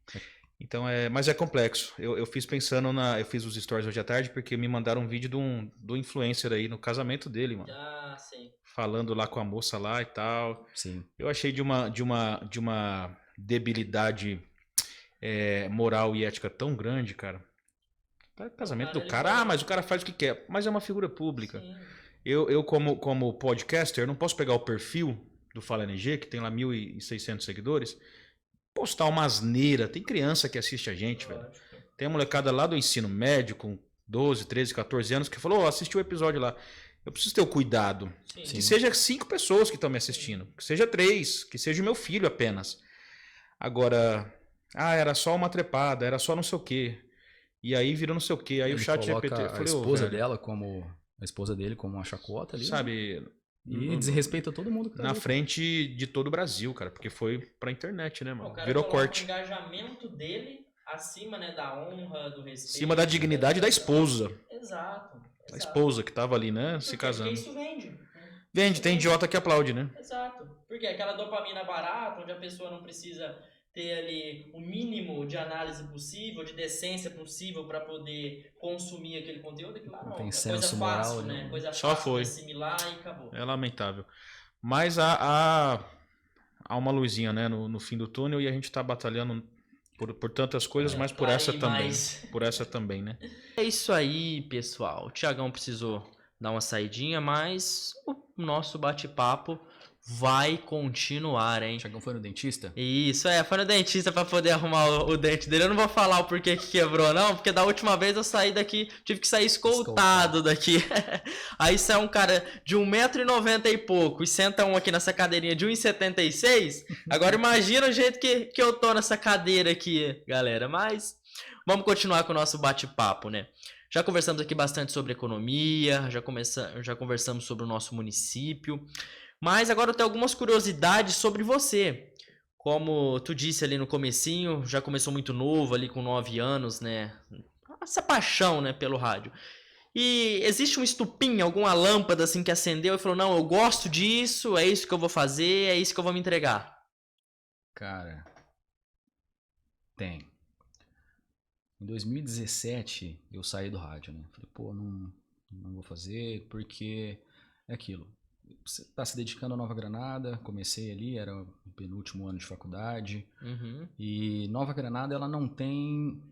Então mas é complexo. Eu fiz pensando eu fiz os stories hoje à tarde porque me mandaram um vídeo do influencer aí no casamento dele, mano. Ah, sim. Falando lá com a moça lá e tal. Sim. Eu achei de uma debilidade moral e ética tão grande, cara. Casamento do cara, mas o cara faz o que quer. Mas é uma figura pública. Sim. Eu como podcaster, não posso pegar o perfil do Fala NG, que tem lá 1.600 seguidores, postar uma asneira. Tem criança que assiste a gente, velho. Tem a molecada lá do ensino médio, com 12, 13, 14 anos, que falou, assistiu o episódio lá. Eu preciso ter o cuidado. Sim. Que seja 5 pessoas que estão me assistindo. Que seja 3, que seja o meu filho apenas. Agora, era só uma trepada, era só não sei o quê. E aí virou não sei o quê. Aí o Ele chat coloca GPT. Eu a falei, ô, esposa velho, dela como... A esposa dele como uma chacota ali, né? sabe, E desrespeita todo mundo que tá na ali. frente de todo o Brasil, cara, porque foi pra internet, né, O mano? cara Virou coloca o corte. engajamento dele acima, né, da honra, do Em respeito. cima da dignidade da esposa. Exato. Da esposa que tava ali, né, se Porque casando. isso vende. Né? Vende, Isso tem idiota que aplaude, né? Exato. Porque aquela dopamina barata, onde a pessoa não precisa ter ali o mínimo de análise possível, de decência possível para poder consumir aquele conteúdo, aquilo lá Não não. tem É senso coisa moral, fácil, né? né? Coisa Só fácil foi. de assimilar e acabou. É lamentável. Mas há uma luzinha, né, no fim do túnel e a gente tá batalhando por tantas coisas, mas por essa Aí, também. mas- Por essa também, né? É isso aí, pessoal. O Thiagão precisou dar uma saidinha, mas o nosso bate-papo vai continuar, hein? O Thiagão foi no dentista? Isso, foi no dentista pra poder arrumar o dente dele. Eu não vou falar o porquê que quebrou, não, porque da última vez eu saí daqui, tive que sair escoltado daqui. Aí sai um cara de 1,90 m e pouco e senta um aqui nessa cadeirinha de 1,76 m. Agora imagina o jeito que eu tô nessa cadeira aqui, galera. Mas vamos continuar com o nosso bate-papo, né? Já conversamos aqui bastante sobre economia, já conversamos sobre o nosso município. Mas agora eu tenho algumas curiosidades sobre você. Como tu disse ali no comecinho, já começou muito novo, ali com 9 anos, né? Essa paixão, né, pelo rádio. E existe um estupim, alguma lâmpada assim que acendeu e falou, não, eu gosto disso, é isso que eu vou fazer, é isso que eu vou me entregar. Cara, tem. Em 2017 eu saí do rádio, né? Falei, pô, não vou fazer, porque é aquilo. Você tá se dedicando a Nova Granada, comecei ali, era o penúltimo ano de faculdade. Uhum. E Nova Granada, ela não tem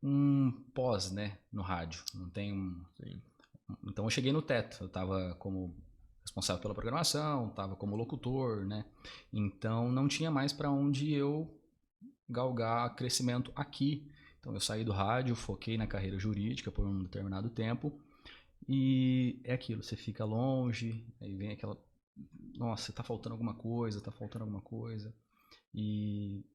um pós, né, no rádio. Não tem um... Sim. Então eu cheguei no teto. Eu tava como responsável pela programação, tava como locutor, né? Então não tinha mais para onde eu galgar crescimento aqui. Então eu saí do rádio, foquei na carreira jurídica por um determinado tempo. E é aquilo, você fica longe, aí vem aquela... Nossa, tá faltando alguma coisa, tá faltando alguma coisa. E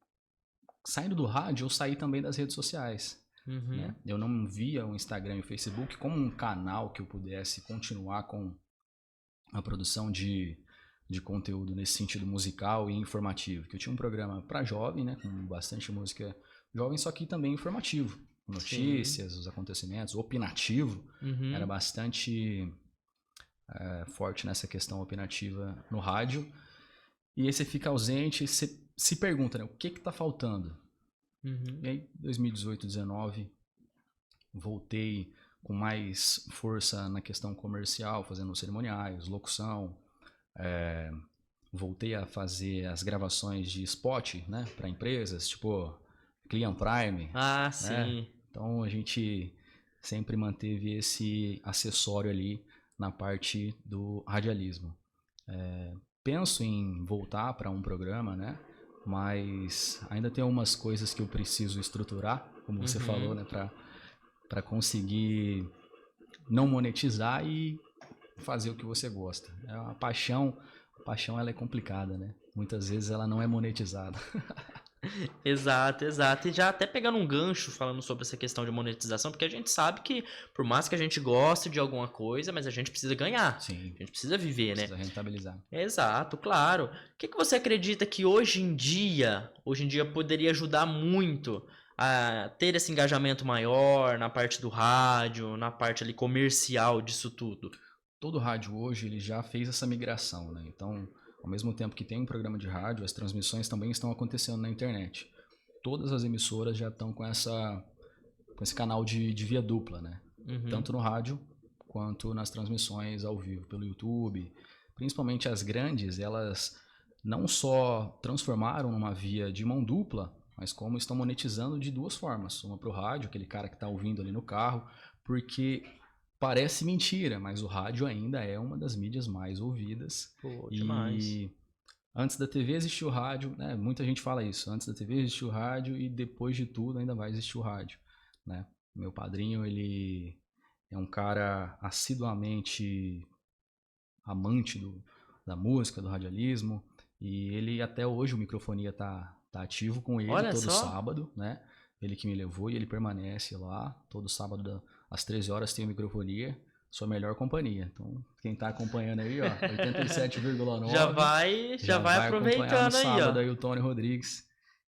saindo do rádio, eu saí também das redes sociais. Uhum. Né? Eu não via o Instagram e o Facebook como um canal que eu pudesse continuar com a produção de conteúdo nesse sentido musical e informativo. Que eu tinha um programa para jovem, né, com bastante música jovem, só que também informativo. Notícias, os acontecimentos, opinativo. Uhum. Era bastante forte nessa questão opinativa no rádio. E aí você fica ausente, você se pergunta, né, o que está faltando? Uhum. E aí, 2018, 2019, voltei com mais força na questão comercial, fazendo cerimoniais, locução. Voltei a fazer as gravações de spot, né, para empresas, tipo Client Prime. Ah, sim. Então a gente sempre manteve esse acessório ali na parte do radialismo. Penso em voltar para um programa, né? Mas ainda tem algumas coisas que eu preciso estruturar, como você falou, né? Para conseguir não monetizar e fazer o que você gosta. A paixão ela é complicada, né? Muitas vezes ela não é monetizada. Exato. E já até pegando um gancho falando sobre essa questão de monetização, porque a gente sabe que por mais que a gente goste de alguma coisa, mas a gente precisa ganhar. Sim. A gente precisa viver, né? Precisa rentabilizar. Exato, claro. O que você acredita que hoje em dia poderia ajudar muito a ter esse engajamento maior na parte do rádio, na parte ali comercial disso tudo? Todo rádio hoje ele já fez essa migração, né? Então, ao mesmo tempo que tem um programa de rádio, as transmissões também estão acontecendo na internet. Todas as emissoras já estão com esse canal de via dupla, né? Uhum. Tanto no rádio quanto nas transmissões ao vivo pelo YouTube. Principalmente as grandes, elas não só transformaram numa via de mão dupla, mas como estão monetizando de duas formas. Uma para o rádio, aquele cara que está ouvindo ali no carro, porque parece mentira, mas o rádio ainda é uma das mídias mais ouvidas. Pô, demais. E antes da TV existiu o rádio, né? Muita gente fala isso. Antes da TV existiu o rádio e depois de tudo ainda vai existir o rádio, né? Meu padrinho, ele é um cara assiduamente amante da música, do radialismo, e ele até hoje o Microfonia tá Tá ativo com ele Olha todo só. sábado, né? Ele que me levou e ele permanece lá. Todo sábado, às 13 horas, tem o microfonia. Sua melhor companhia. Então, quem tá acompanhando aí, ó, 87,9. Já vai acompanhar aproveitando no aí, sábado ó. aí o Tony Rodrigues.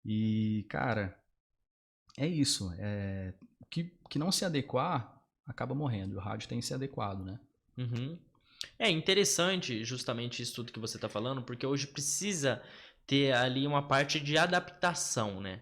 E, cara, é isso. Que não se adequar, acaba morrendo. O rádio tem que ser adequado, né? Uhum. É interessante justamente isso tudo que você está falando, porque hoje precisa ter ali uma parte de adaptação, né?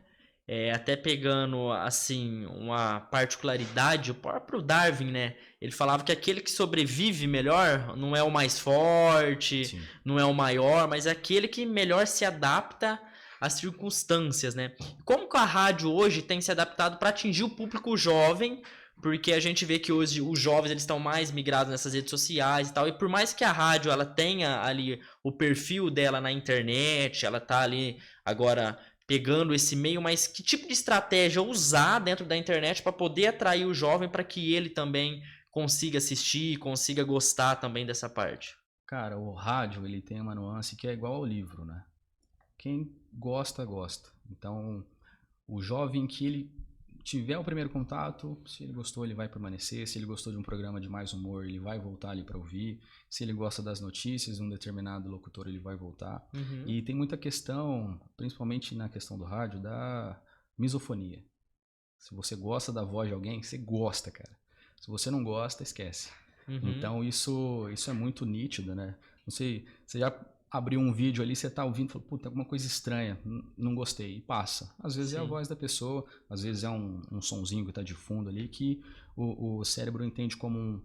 Até pegando, assim, uma particularidade, o próprio Darwin, né? Ele falava que aquele que sobrevive melhor não é o mais forte, Sim. não é o maior, mas é aquele que melhor se adapta às circunstâncias, né? Como que a rádio hoje tem se adaptado para atingir o público jovem, porque a gente vê que hoje os jovens eles estão mais migrados nessas redes sociais e tal, e por mais que a rádio ela tenha ali o perfil dela na internet, ela tá ali agora pegando esse meio, mas que tipo de estratégia usar dentro da internet para poder atrair o jovem para que ele também consiga assistir, consiga gostar também dessa parte? Cara, o rádio, ele tem uma nuance que é igual ao livro, né? Quem gosta, gosta. Então, o jovem que ele tiver o primeiro contato, se ele gostou, ele vai permanecer. Se ele gostou de um programa de mais humor, ele vai voltar ali para ouvir. Se ele gosta das notícias de um determinado locutor, ele vai voltar. Uhum. E tem muita questão, principalmente na questão do rádio, da misofonia. Se você gosta da voz de alguém, você gosta, cara. Se você não gosta, esquece. Uhum. Então isso é muito nítido, né? Não sei, você já abriu um vídeo ali, você tá ouvindo e fala, puta, alguma coisa estranha, não gostei, e passa. Às vezes é a Sim. voz da pessoa, às vezes é um sonzinho que tá de fundo ali, que o cérebro entende como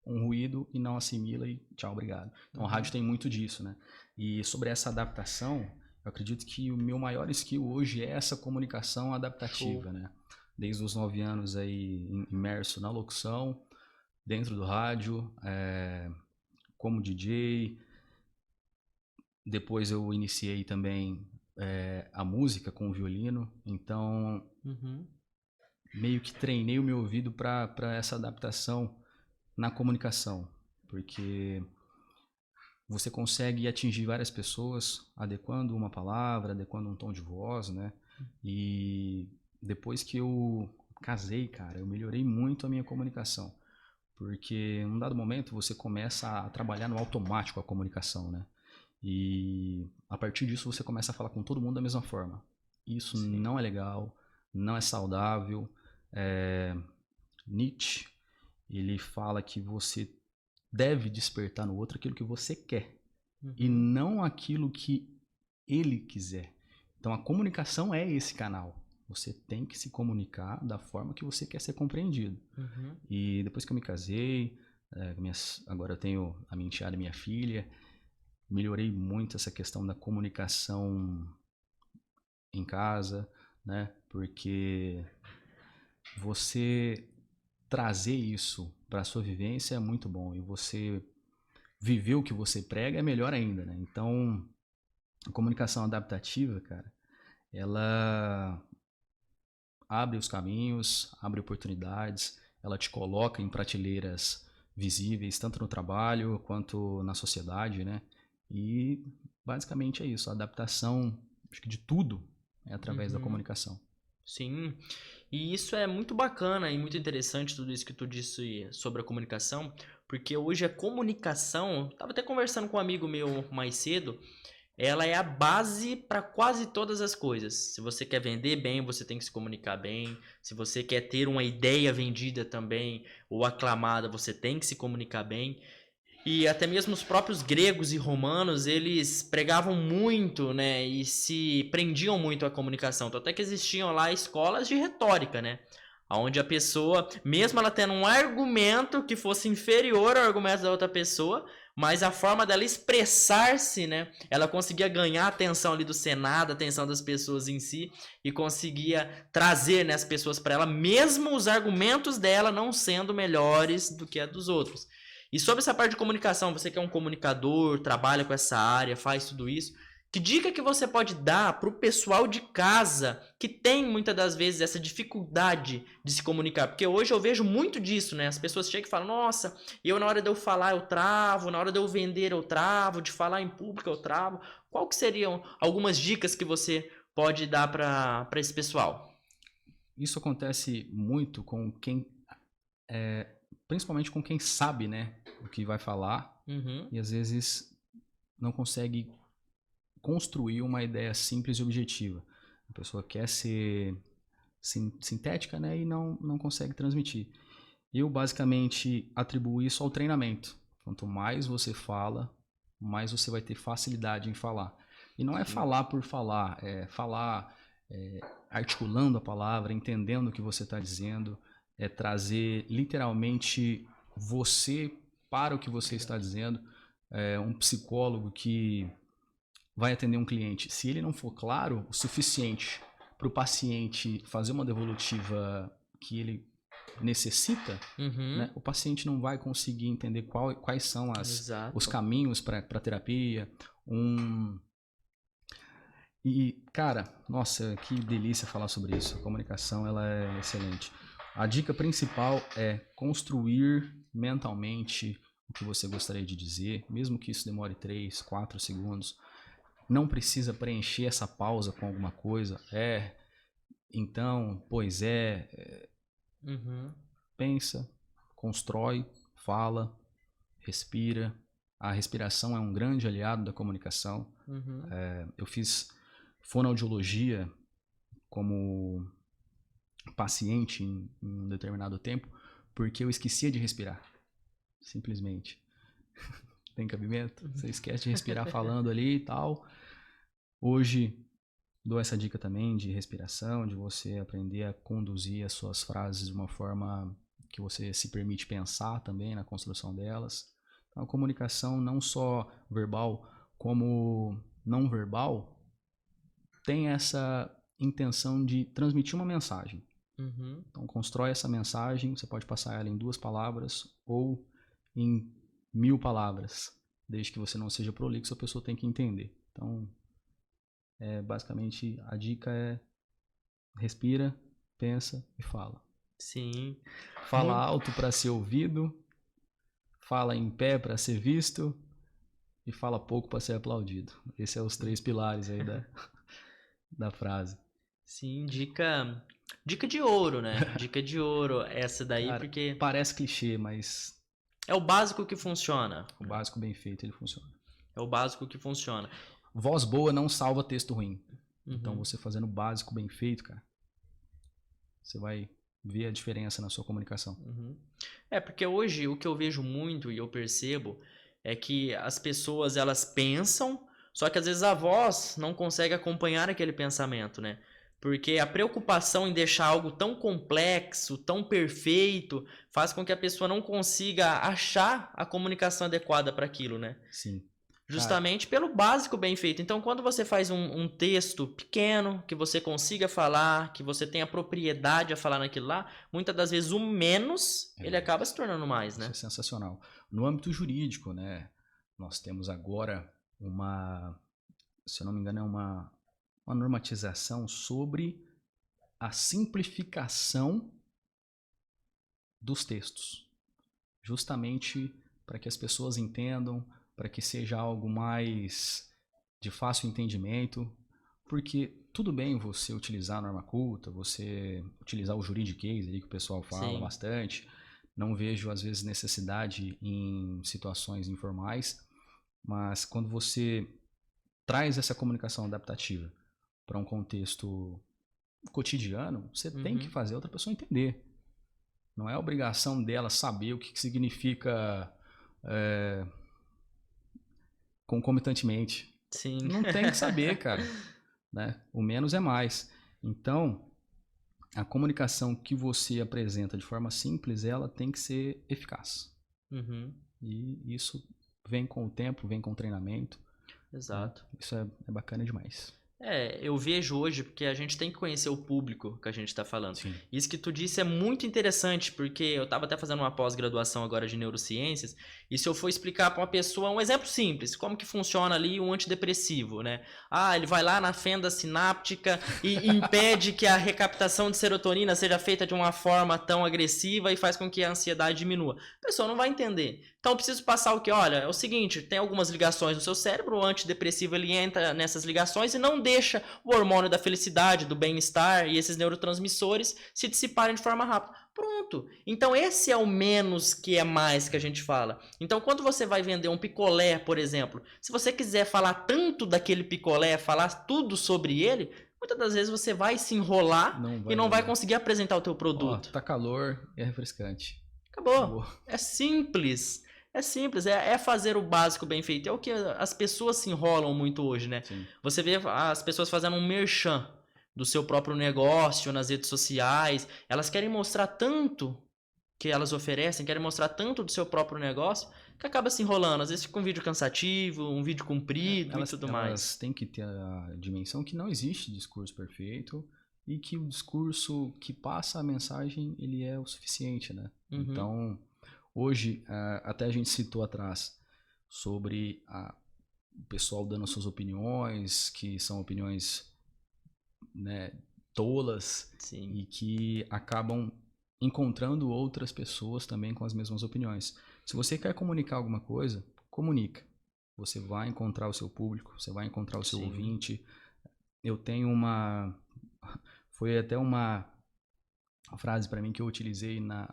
um ruído e não assimila e tchau, obrigado. Então a rádio tem muito disso, né? E sobre essa adaptação, eu acredito que o meu maior skill hoje é essa comunicação adaptativa, né? Desde os 9 anos aí imerso na locução, dentro do rádio, como DJ. Depois eu iniciei também a música com o violino, então Uhum. meio que treinei o meu ouvido para essa adaptação na comunicação, porque você consegue atingir várias pessoas adequando uma palavra, adequando um tom de voz, né? E depois que eu casei, cara, eu melhorei muito a minha comunicação, porque em um dado momento você começa a trabalhar no automático a comunicação, né? E a partir disso você começa a falar com todo mundo da mesma forma. Isso não é legal, não é saudável. Nietzsche, ele fala que você deve despertar no outro aquilo que você quer e não aquilo que ele quiser. Então a comunicação é esse canal. Você tem que se comunicar da forma que você quer ser compreendido. Uhum. E depois que eu me casei, agora eu tenho a minha enteada e minha filha, melhorei muito essa questão da comunicação em casa, né? Porque você trazer isso para a sua vivência é muito bom e você viver o que você prega é melhor ainda, né? Então, a comunicação adaptativa, cara, ela abre os caminhos, abre oportunidades, ela te coloca em prateleiras visíveis, tanto no trabalho quanto na sociedade, né? E basicamente é isso, a adaptação, acho que de tudo é através da comunicação. Sim, e isso é muito bacana e muito interessante tudo isso que tu disse sobre a comunicação, porque hoje a comunicação, tava até conversando com um amigo meu mais cedo, ela é a base para quase todas as coisas. Se você quer vender bem, você tem que se comunicar bem. Se você quer ter uma ideia vendida também ou aclamada, você tem que se comunicar bem. E até mesmo os próprios gregos e romanos, eles pregavam muito, né, e se prendiam muito à comunicação. Então, até que existiam lá escolas de retórica, né, onde a pessoa, mesmo ela tendo um argumento que fosse inferior ao argumento da outra pessoa, mas a forma dela expressar-se, né, ela conseguia ganhar a atenção ali do Senado, a atenção das pessoas em si, e conseguia trazer, né, as pessoas para ela, mesmo os argumentos dela não sendo melhores do que a dos outros. E sobre essa parte de comunicação, você que é um comunicador, trabalha com essa área, faz tudo isso, que dica que você pode dar para o pessoal de casa que tem muitas das vezes essa dificuldade de se comunicar? Porque hoje eu vejo muito disso, né? As pessoas chegam e falam, nossa, eu na hora de eu falar eu travo, na hora de eu vender eu travo, de falar em público eu travo. Qual que seriam algumas dicas que você pode dar para esse pessoal? Isso acontece muito com quem, principalmente com quem sabe, né, o que vai falar Uhum. e às vezes não consegue construir uma ideia simples e objetiva. A pessoa quer ser sintética, né, e não consegue transmitir. Eu basicamente atribuo isso ao treinamento. Quanto mais você fala, mais você vai ter facilidade em falar. E não é falar por falar, é falar articulando a palavra, entendendo o que você está dizendo, é trazer literalmente você para o que você está dizendo. Um psicólogo que vai atender um cliente, se ele não for claro o suficiente para o paciente fazer uma devolutiva que ele necessita, Uhum. né, o paciente não vai conseguir entender quais são Exato. os caminhos para a terapia. E, cara, nossa, que delícia falar sobre isso. A comunicação, ela é excelente. A dica principal é construir mentalmente o que você gostaria de dizer, mesmo que isso demore 3, 4 segundos. Não precisa preencher essa pausa com alguma coisa. Então, pois é. Uhum. Pensa, constrói, fala, respira. A respiração é um grande aliado da comunicação. Uhum. Eu fiz fonoaudiologia como paciente em um determinado tempo porque eu esquecia de respirar. Simplesmente. Tem cabimento? Você esquece de respirar falando ali e tal. Hoje dou essa dica também de respiração, de você aprender a conduzir as suas frases de uma forma que você se permite pensar também na construção delas. Então, a comunicação não só verbal como não verbal tem essa intenção de transmitir uma mensagem. Uhum. Então, constrói essa mensagem, você pode passar ela em 2 palavras ou em 1000 palavras. Desde que você não seja prolixo, a pessoa tem que entender. Então, basicamente, a dica é respira, pensa e fala. Sim. Fala alto para ser ouvido, fala em pé para ser visto e fala pouco para ser aplaudido. Esses são os 3 pilares aí da frase. Sim, dica de ouro, né? Dica de ouro essa daí, Cara, porque parece clichê, mas é o básico que funciona. o básico bem feito, ele funciona. É o básico que funciona. Voz boa não salva texto ruim. Uhum. Então, você fazendo o básico bem feito, cara, você vai ver a diferença na sua comunicação. Uhum. Porque hoje o que eu vejo muito e eu percebo é que as pessoas, elas pensam, só que às vezes a voz não consegue acompanhar aquele pensamento, né? Porque a preocupação em deixar algo tão complexo, tão perfeito, faz com que a pessoa não consiga achar a comunicação adequada para aquilo, né? Sim. Justamente pelo básico bem feito. Então, quando você faz um texto pequeno, que você consiga falar, que você tenha propriedade a falar naquilo lá, muitas das vezes o menos, ele acaba se tornando mais, né? Isso é sensacional. No âmbito jurídico, né, nós temos agora se eu não me engano, é uma normatização sobre a simplificação dos textos. Justamente para que as pessoas entendam, para que seja algo mais de fácil entendimento, porque tudo bem você utilizar a norma culta, você utilizar o juridiquês ali que o pessoal fala Sim. bastante. Não vejo às vezes necessidade em situações informais, mas quando você traz essa comunicação adaptativa para um contexto cotidiano, você tem que fazer a outra pessoa entender. Não é obrigação dela saber o que significa concomitantemente. Sim. Não tem que saber, cara. Né? O menos é mais. Então, a comunicação que você apresenta de forma simples, ela tem que ser eficaz. Uhum. E isso vem com o tempo, vem com o treinamento. Exato. Isso é bacana demais. Eu vejo hoje, porque a gente tem que conhecer o público que a gente está falando. Sim. Isso que tu disse é muito interessante, porque eu estava até fazendo uma pós-graduação agora de neurociências, e se eu for explicar para uma pessoa um exemplo simples, como que funciona ali um antidepressivo, né? Ele vai lá na fenda sináptica e impede que a recaptação de serotonina seja feita de uma forma tão agressiva e faz com que a ansiedade diminua. A pessoa não vai entender. Então eu preciso passar o que? Olha, é o seguinte, tem algumas ligações no seu cérebro, o antidepressivo ele entra nessas ligações e não deixa o hormônio da felicidade, do bem-estar e esses neurotransmissores se dissiparem de forma rápida. Pronto. Então esse é o menos que é mais que a gente fala. Então quando você vai vender um picolé, por exemplo, se você quiser falar tanto daquele picolé, falar tudo sobre ele, muitas das vezes você vai se enrolar e não vai conseguir apresentar o teu produto. Ó, tá calor e é refrescante. Acabou. É simples. É simples, é fazer o básico bem feito. É o que as pessoas se enrolam muito hoje, né? Sim. Você vê as pessoas fazendo um merchan do seu próprio negócio nas redes sociais. Elas querem mostrar tanto que elas oferecem, querem mostrar tanto do seu próprio negócio, que acaba se enrolando. Às vezes fica um vídeo cansativo, um vídeo comprido e tudo mais. Elas têm que ter a dimensão que não existe discurso perfeito e que o discurso que passa a mensagem, ele é o suficiente, né? Uhum. Então, hoje, até a gente citou atrás sobre o pessoal dando suas opiniões, que são opiniões, né, tolas. Sim. E que acabam encontrando outras pessoas também com as mesmas opiniões. Se você quer comunicar alguma coisa, comunica. Você vai encontrar o seu público, você vai encontrar o seu Sim. ouvinte. Eu tenho foi até uma frase para mim que eu utilizei na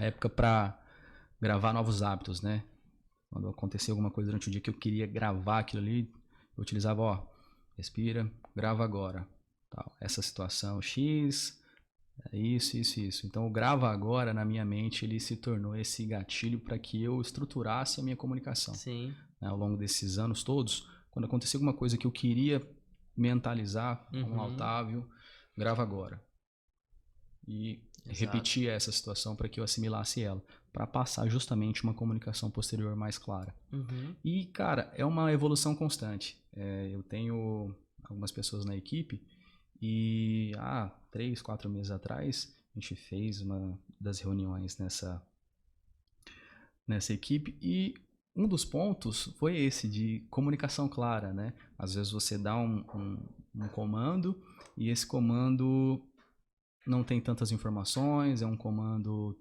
época para gravar novos hábitos, né? Quando acontecia alguma coisa durante o dia que eu queria gravar aquilo ali, eu utilizava, respira, grava agora. Tal. Essa situação X, isso. Então o grava agora na minha mente, ele se tornou esse gatilho para que eu estruturasse a minha comunicação. Sim. Ao longo desses anos todos, quando acontecia alguma coisa que eu queria mentalizar, Uhum. Otávio, grava agora. E Exato. repetia essa situação para que eu assimilasse ela, para passar justamente uma comunicação posterior mais clara. Uhum. E, cara, é uma evolução constante. Eu tenho algumas pessoas na equipe e 3, 4 meses atrás a gente fez uma das reuniões nessa equipe e um dos pontos foi esse de comunicação clara, né? Às vezes você dá um comando e esse comando não tem tantas informações, é um comando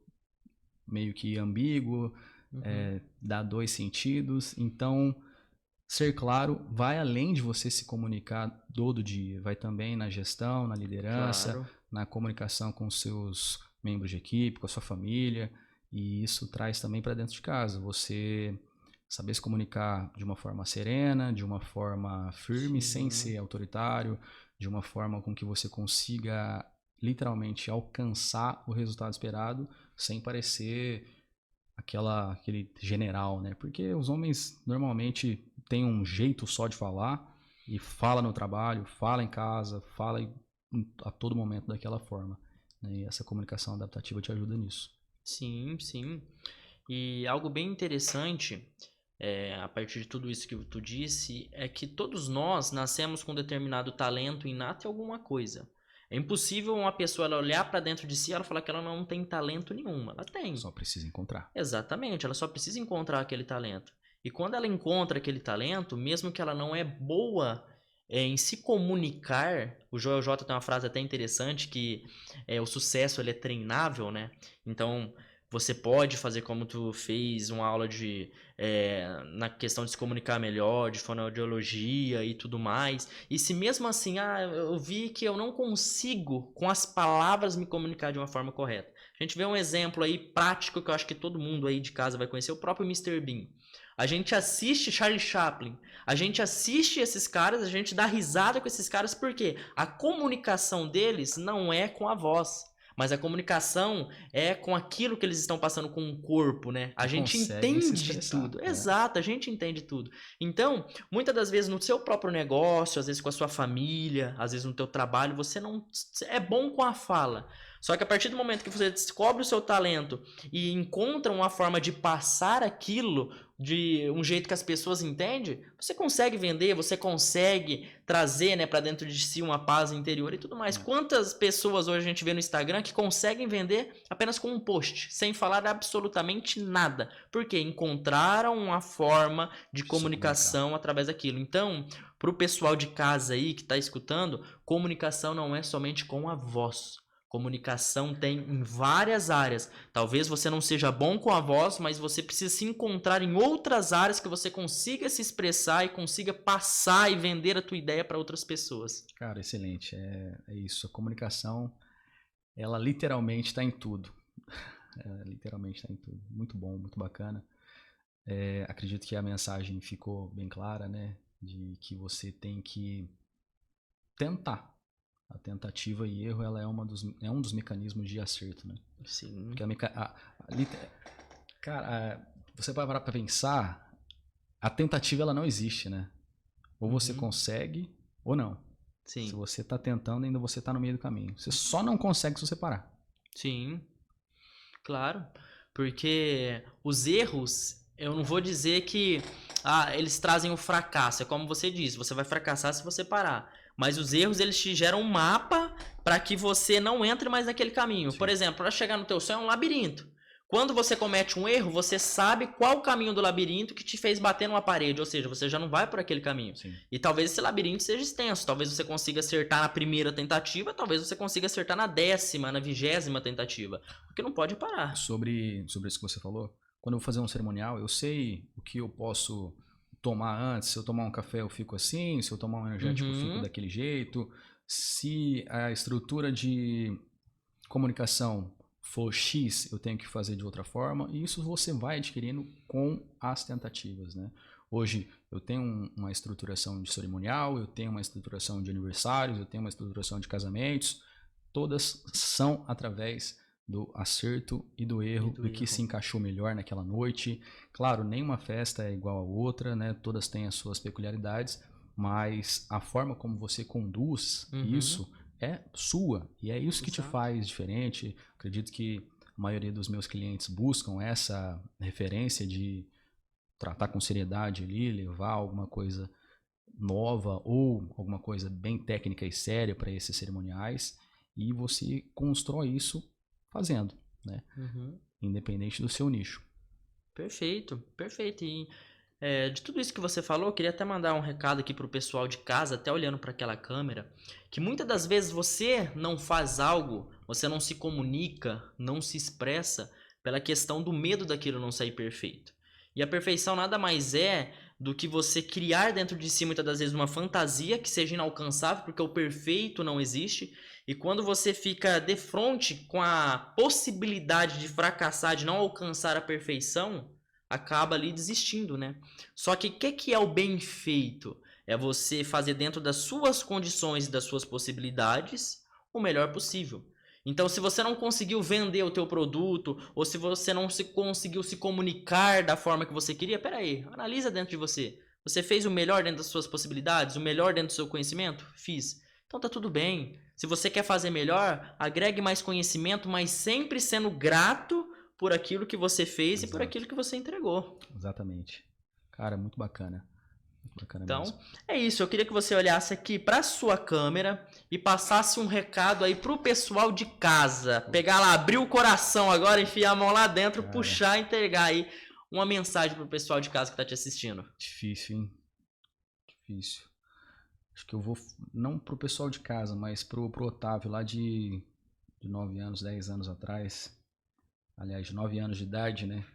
meio que ambíguo, dá 2 sentidos. Então, ser claro vai além de você se comunicar todo dia. Vai também na gestão, na liderança, Claro. na comunicação com seus membros de equipe, com a sua família. E isso traz também para dentro de casa. Você saber se comunicar de uma forma serena, de uma forma firme, sem ser autoritário, de uma forma com que você consiga literalmente alcançar o resultado esperado sem parecer aquele general, né? Porque os homens normalmente têm um jeito só de falar e fala no trabalho, fala em casa, fala a todo momento daquela forma, né? E essa comunicação adaptativa te ajuda nisso. Sim. E algo bem interessante, a partir de tudo isso que tu disse, é que todos nós nascemos com determinado talento inato em alguma coisa. É impossível uma pessoa ela olhar para dentro de si e ela falar que ela não tem talento nenhum. Ela tem. Só precisa encontrar. Exatamente, ela só precisa encontrar aquele talento. E quando ela encontra aquele talento, mesmo que ela não é boa em se comunicar, o Joel J tem uma frase até interessante que o sucesso ele é treinável, né? Então, você pode fazer como tu fez uma aula na questão de se comunicar melhor, de fonoaudiologia e tudo mais. E se mesmo assim, eu vi que eu não consigo com as palavras me comunicar de uma forma correta. A gente vê um exemplo aí prático que eu acho que todo mundo aí de casa vai conhecer, o próprio Mr. Bean. A gente assiste Charlie Chaplin, a gente assiste esses caras, a gente dá risada com esses caras, porque a comunicação deles não é com a voz, mas a comunicação é com aquilo que eles estão passando com o corpo, né? A gente entende tudo. Exato, a gente entende tudo. Então, muitas das vezes no seu próprio negócio, às vezes com a sua família, às vezes no teu trabalho, você não é bom com a fala. Só que a partir do momento que você descobre o seu talento e encontra uma forma de passar aquilo de um jeito que as pessoas entendem, você consegue vender, você consegue trazer, né, para dentro de si uma paz interior e tudo mais. Quantas pessoas hoje a gente vê no Instagram que conseguem vender apenas com um post, sem falar absolutamente nada? Porque encontraram uma forma de comunicação através daquilo. Então, para o pessoal de casa aí que está escutando, comunicação não é somente com a voz. Comunicação tem em várias áreas. Talvez você não seja bom com a voz, mas você precisa se encontrar em outras áreas que você consiga se expressar e consiga passar e vender a tua ideia para outras pessoas. Cara, excelente. É isso. A comunicação, ela literalmente está em tudo. Literalmente está em tudo. Muito bom, muito bacana. Acredito que a mensagem ficou bem clara, né? De que você tem que tentar. A tentativa e erro, ela é um dos mecanismos de acerto, né? Sim. Porque cara, você vai parar para pensar, a tentativa ela não existe, né? Ou você consegue ou não. Sim. Se você tá tentando, ainda você tá no meio do caminho. Você só não consegue se você parar. Sim, claro. Porque os erros, eu não vou dizer que eles trazem o fracasso. É como você disse, você vai fracassar se você parar. Mas os erros, eles te geram um mapa para que você não entre mais naquele caminho. Sim. Por exemplo, para chegar no teu sonho é um labirinto. Quando você comete um erro, você sabe qual o caminho do labirinto que te fez bater numa parede. Ou seja, você já não vai por aquele caminho. Sim. E talvez esse labirinto seja extenso. Talvez você consiga acertar na primeira tentativa, talvez você consiga acertar na 10ª, na 20ª tentativa. Porque não pode parar. Sobre isso que você falou, quando eu vou fazer um cerimonial, eu sei o que eu posso tomar antes. Se eu tomar um café, eu fico assim. Se eu tomar um energético, eu fico daquele jeito. Se a estrutura de comunicação for X, eu tenho que fazer de outra forma. E isso você vai adquirindo com as tentativas, né? Hoje eu tenho uma estruturação de cerimonial, eu tenho uma estruturação de aniversários, eu tenho uma estruturação de casamentos. Todas são através do acerto e do erro, do que se encaixou melhor naquela noite. Claro, nenhuma festa é igual a outra, né? Todas têm as suas peculiaridades, mas a forma como você conduz isso é sua, e é isso que te faz diferente. Acredito que a maioria dos meus clientes buscam essa referência de tratar com seriedade ali, levar alguma coisa nova ou alguma coisa bem técnica e séria para esses cerimoniais, e você constrói isso fazendo, né? Independente do seu nicho. Perfeito, perfeito. E de tudo isso que você falou, eu queria até mandar um recado aqui pro pessoal de casa, até olhando para aquela câmera, que muitas das vezes você não faz algo, você não se comunica, não se expressa pela questão do medo daquilo não sair perfeito. E a perfeição nada mais é do que você criar dentro de si, muitas das vezes, uma fantasia que seja inalcançável, porque o perfeito não existe. E quando você fica de frente com a possibilidade de fracassar, de não alcançar a perfeição, acaba ali desistindo, né? Só que o que é o bem feito? É você fazer dentro das suas condições e das suas possibilidades o melhor possível. Então, se você não conseguiu vender o teu produto, ou se você não conseguiu se comunicar da forma que você queria, peraí, analisa dentro de você. Você fez o melhor dentro das suas possibilidades? O melhor dentro do seu conhecimento? Fiz. Então tá tudo bem. Se você quer fazer melhor, agregue mais conhecimento, mas sempre sendo grato por aquilo que você fez e por aquilo que você entregou. Exatamente. Cara, muito bacana. Muito bacana então, mesmo. É isso. Eu queria que você olhasse aqui para sua câmera e passasse um recado aí pro pessoal de casa. Pegar lá, abrir o coração agora, enfiar a mão lá dentro, puxar e entregar aí uma mensagem pro pessoal de casa que tá te assistindo. Difícil, hein? Difícil. Acho que eu vou, não pro pessoal de casa, mas pro Otávio lá de 9 anos, 10 anos atrás. Aliás, de 9 anos de idade, né?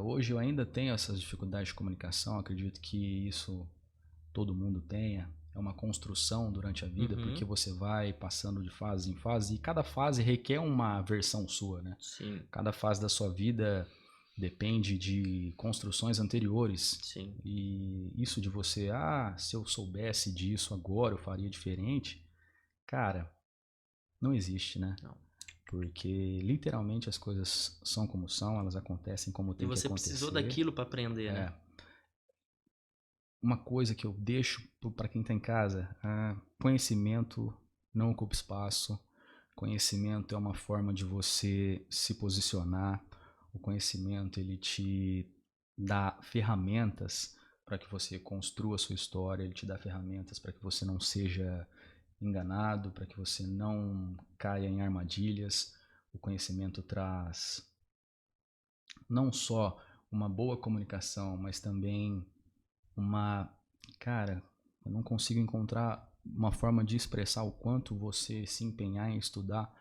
Hoje eu ainda tenho essas dificuldades de comunicação, acredito que isso todo mundo tenha. É uma construção durante a vida, porque você vai passando de fase em fase, e cada fase requer uma versão sua, né? Sim. Cada fase da sua vida depende de construções anteriores. Sim. E isso de você, se eu soubesse disso agora, eu faria diferente. Cara, não existe, né? Não. Porque literalmente as coisas são como são, elas acontecem como tem que acontecer. E você precisou daquilo para aprender, né? Uma coisa que eu deixo para quem está em casa, conhecimento não ocupa espaço. Conhecimento é uma forma de você se posicionar. O conhecimento, ele te dá ferramentas para que você construa a sua história, ele te dá ferramentas para que você não seja enganado, para que você não caia em armadilhas. O conhecimento traz não só uma boa comunicação, mas também eu não consigo encontrar uma forma de expressar o quanto você se empenhar em estudar,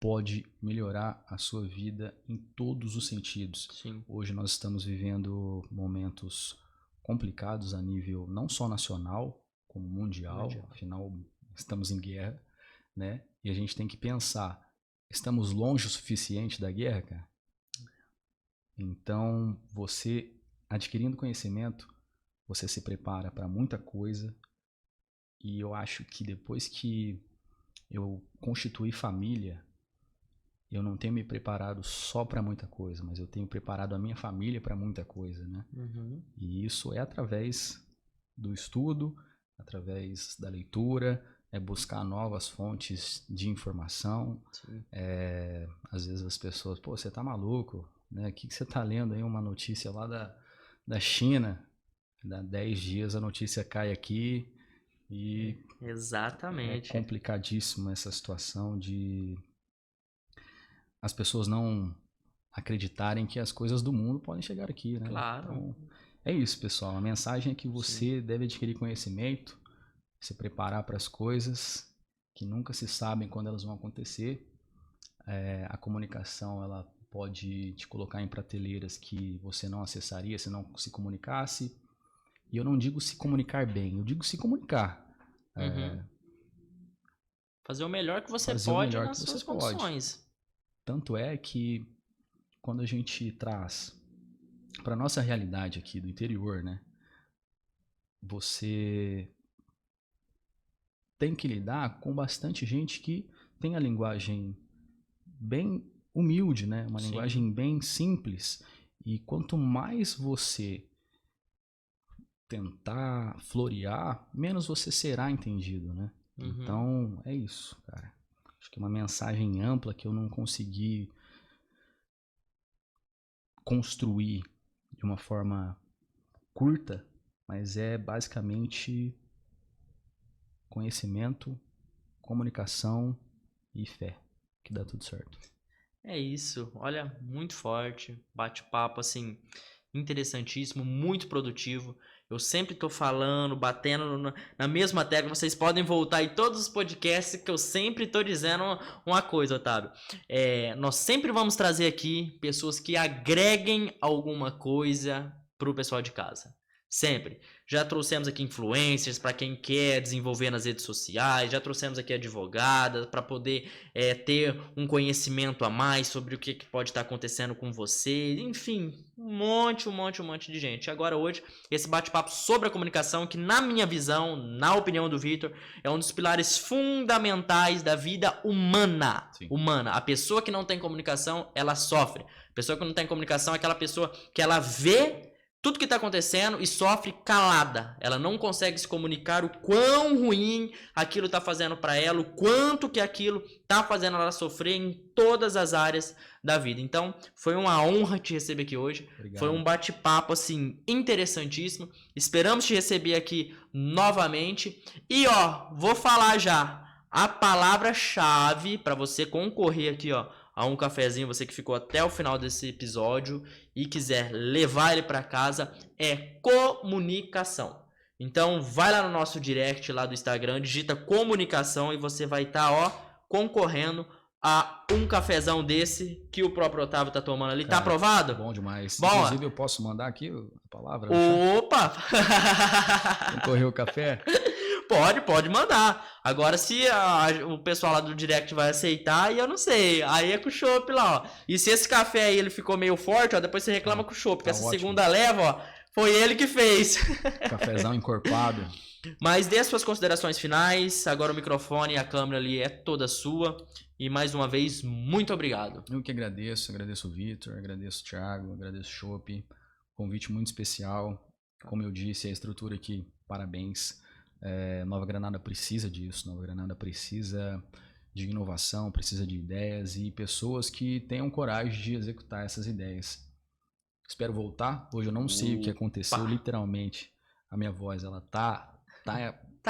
pode melhorar a sua vida em todos os sentidos. Sim. Hoje nós estamos vivendo momentos complicados a nível não só nacional, como mundial. Afinal, estamos em guerra, né? E a gente tem que pensar, estamos longe o suficiente da guerra, cara? Então, você adquirindo conhecimento, você se prepara para muita coisa. E eu acho que depois que eu constituí família, eu não tenho me preparado só para muita coisa, mas eu tenho preparado a minha família para muita coisa, né? Uhum. E isso é através do estudo, através da leitura, é buscar novas fontes de informação. Sim. Às vezes as pessoas, pô, você tá maluco, né? O que você tá lendo aí? Uma notícia lá da China, dá 10 dias a notícia cai aqui e Exatamente. é complicadíssima essa situação de as pessoas não acreditarem que as coisas do mundo podem chegar aqui, né? Claro. Então, é isso, pessoal. A mensagem é que você deve adquirir conhecimento, se preparar para as coisas que nunca se sabem quando elas vão acontecer. A comunicação, ela pode te colocar em prateleiras que você não acessaria se não se comunicasse. E eu não digo se comunicar bem, eu digo se comunicar. Uhum. Fazer o melhor que você Fazer o pode melhor nas que suas você pode. condições. Tanto é que quando a gente traz para nossa realidade aqui do interior, né? Você tem que lidar com bastante gente que tem a linguagem bem humilde, né? Uma Sim. linguagem bem simples. E quanto mais você tentar florear, menos você será entendido, né? Uhum. Então, é isso, cara. Acho que é uma mensagem ampla que eu não consegui construir de uma forma curta, mas é basicamente conhecimento, comunicação e fé, que dá tudo certo. É isso. Olha, muito forte. Bate-papo, assim, interessantíssimo, muito produtivo. Eu sempre tô falando, batendo na mesma tecla. Vocês podem voltar em todos os podcasts que eu sempre tô dizendo uma coisa, Otávio. Nós sempre vamos trazer aqui pessoas que agreguem alguma coisa pro pessoal de casa. Sempre. Já trouxemos aqui influencers para quem quer desenvolver nas redes sociais, já trouxemos aqui advogadas para poder ter um conhecimento a mais sobre o que pode estar acontecendo com você. Enfim, um monte de gente. Agora hoje, esse bate-papo sobre a comunicação, que na minha visão, na opinião do Vitor, é um dos pilares fundamentais da vida humana. Sim. Humana. A pessoa que não tem comunicação, ela sofre. A pessoa que não tem comunicação é aquela pessoa que ela vê tudo que está acontecendo e sofre calada. Ela não consegue se comunicar o quão ruim aquilo está fazendo para ela, o quanto que aquilo está fazendo ela sofrer em todas as áreas da vida. Então, foi uma honra te receber aqui hoje. Obrigado. Foi um bate-papo, assim, interessantíssimo. Esperamos te receber aqui novamente. E, ó, vou falar já a palavra-chave para você concorrer aqui, ó, a um cafezinho, você que ficou até o final desse episódio e quiser levar ele para casa, é comunicação. Então vai lá no nosso direct lá do Instagram, digita comunicação e você vai estar, ó, concorrendo a um cafezão desse que o próprio Otávio tá tomando ali. Cara, tá aprovado? Bom demais. Bom, Inclusive eu posso mandar aqui a palavra? Opa! Concorreu o café? Pode mandar. Agora, se o pessoal lá do direct vai aceitar, aí eu não sei. Aí é com o chopp lá, ó. E se esse café aí ele ficou meio forte, ó, depois você reclama com o chopp. Porque essa ótimo. segunda leva, ó, foi ele que fez. Cafezão encorpado. Mas dê suas considerações finais. Agora o microfone e a câmera ali é toda sua. E mais uma vez, muito obrigado. Eu que agradeço o Vitor, agradeço o Thiago, agradeço o Chopp. Convite muito especial. Como eu disse, a estrutura aqui, parabéns. Nova Granada precisa disso, Nova Granada precisa de inovação, precisa de ideias e pessoas que tenham coragem de executar essas ideias. Espero voltar. Hoje eu não sei o que aconteceu, literalmente. A minha voz, ela tá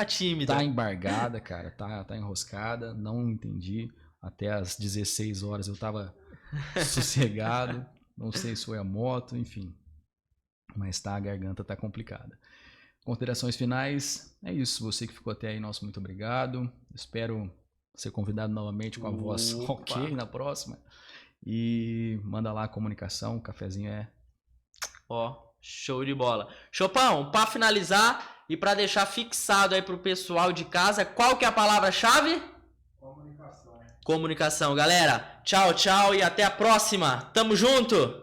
tímida. Tá embargada, cara, tá enroscada, não entendi. Até às 16 horas eu tava sossegado, não sei se foi a moto, enfim. Mas a garganta tá complicada. Considerações finais, é isso. Você que ficou até aí, nosso muito obrigado. Espero ser convidado novamente com a voz Opa. ok na próxima. E manda lá a comunicação, o cafezinho é... Ó, show de bola. Chopão, pra finalizar e pra deixar fixado aí pro pessoal de casa, qual que é a palavra-chave? Comunicação. Comunicação, galera. Tchau, tchau e até a próxima. Tamo junto!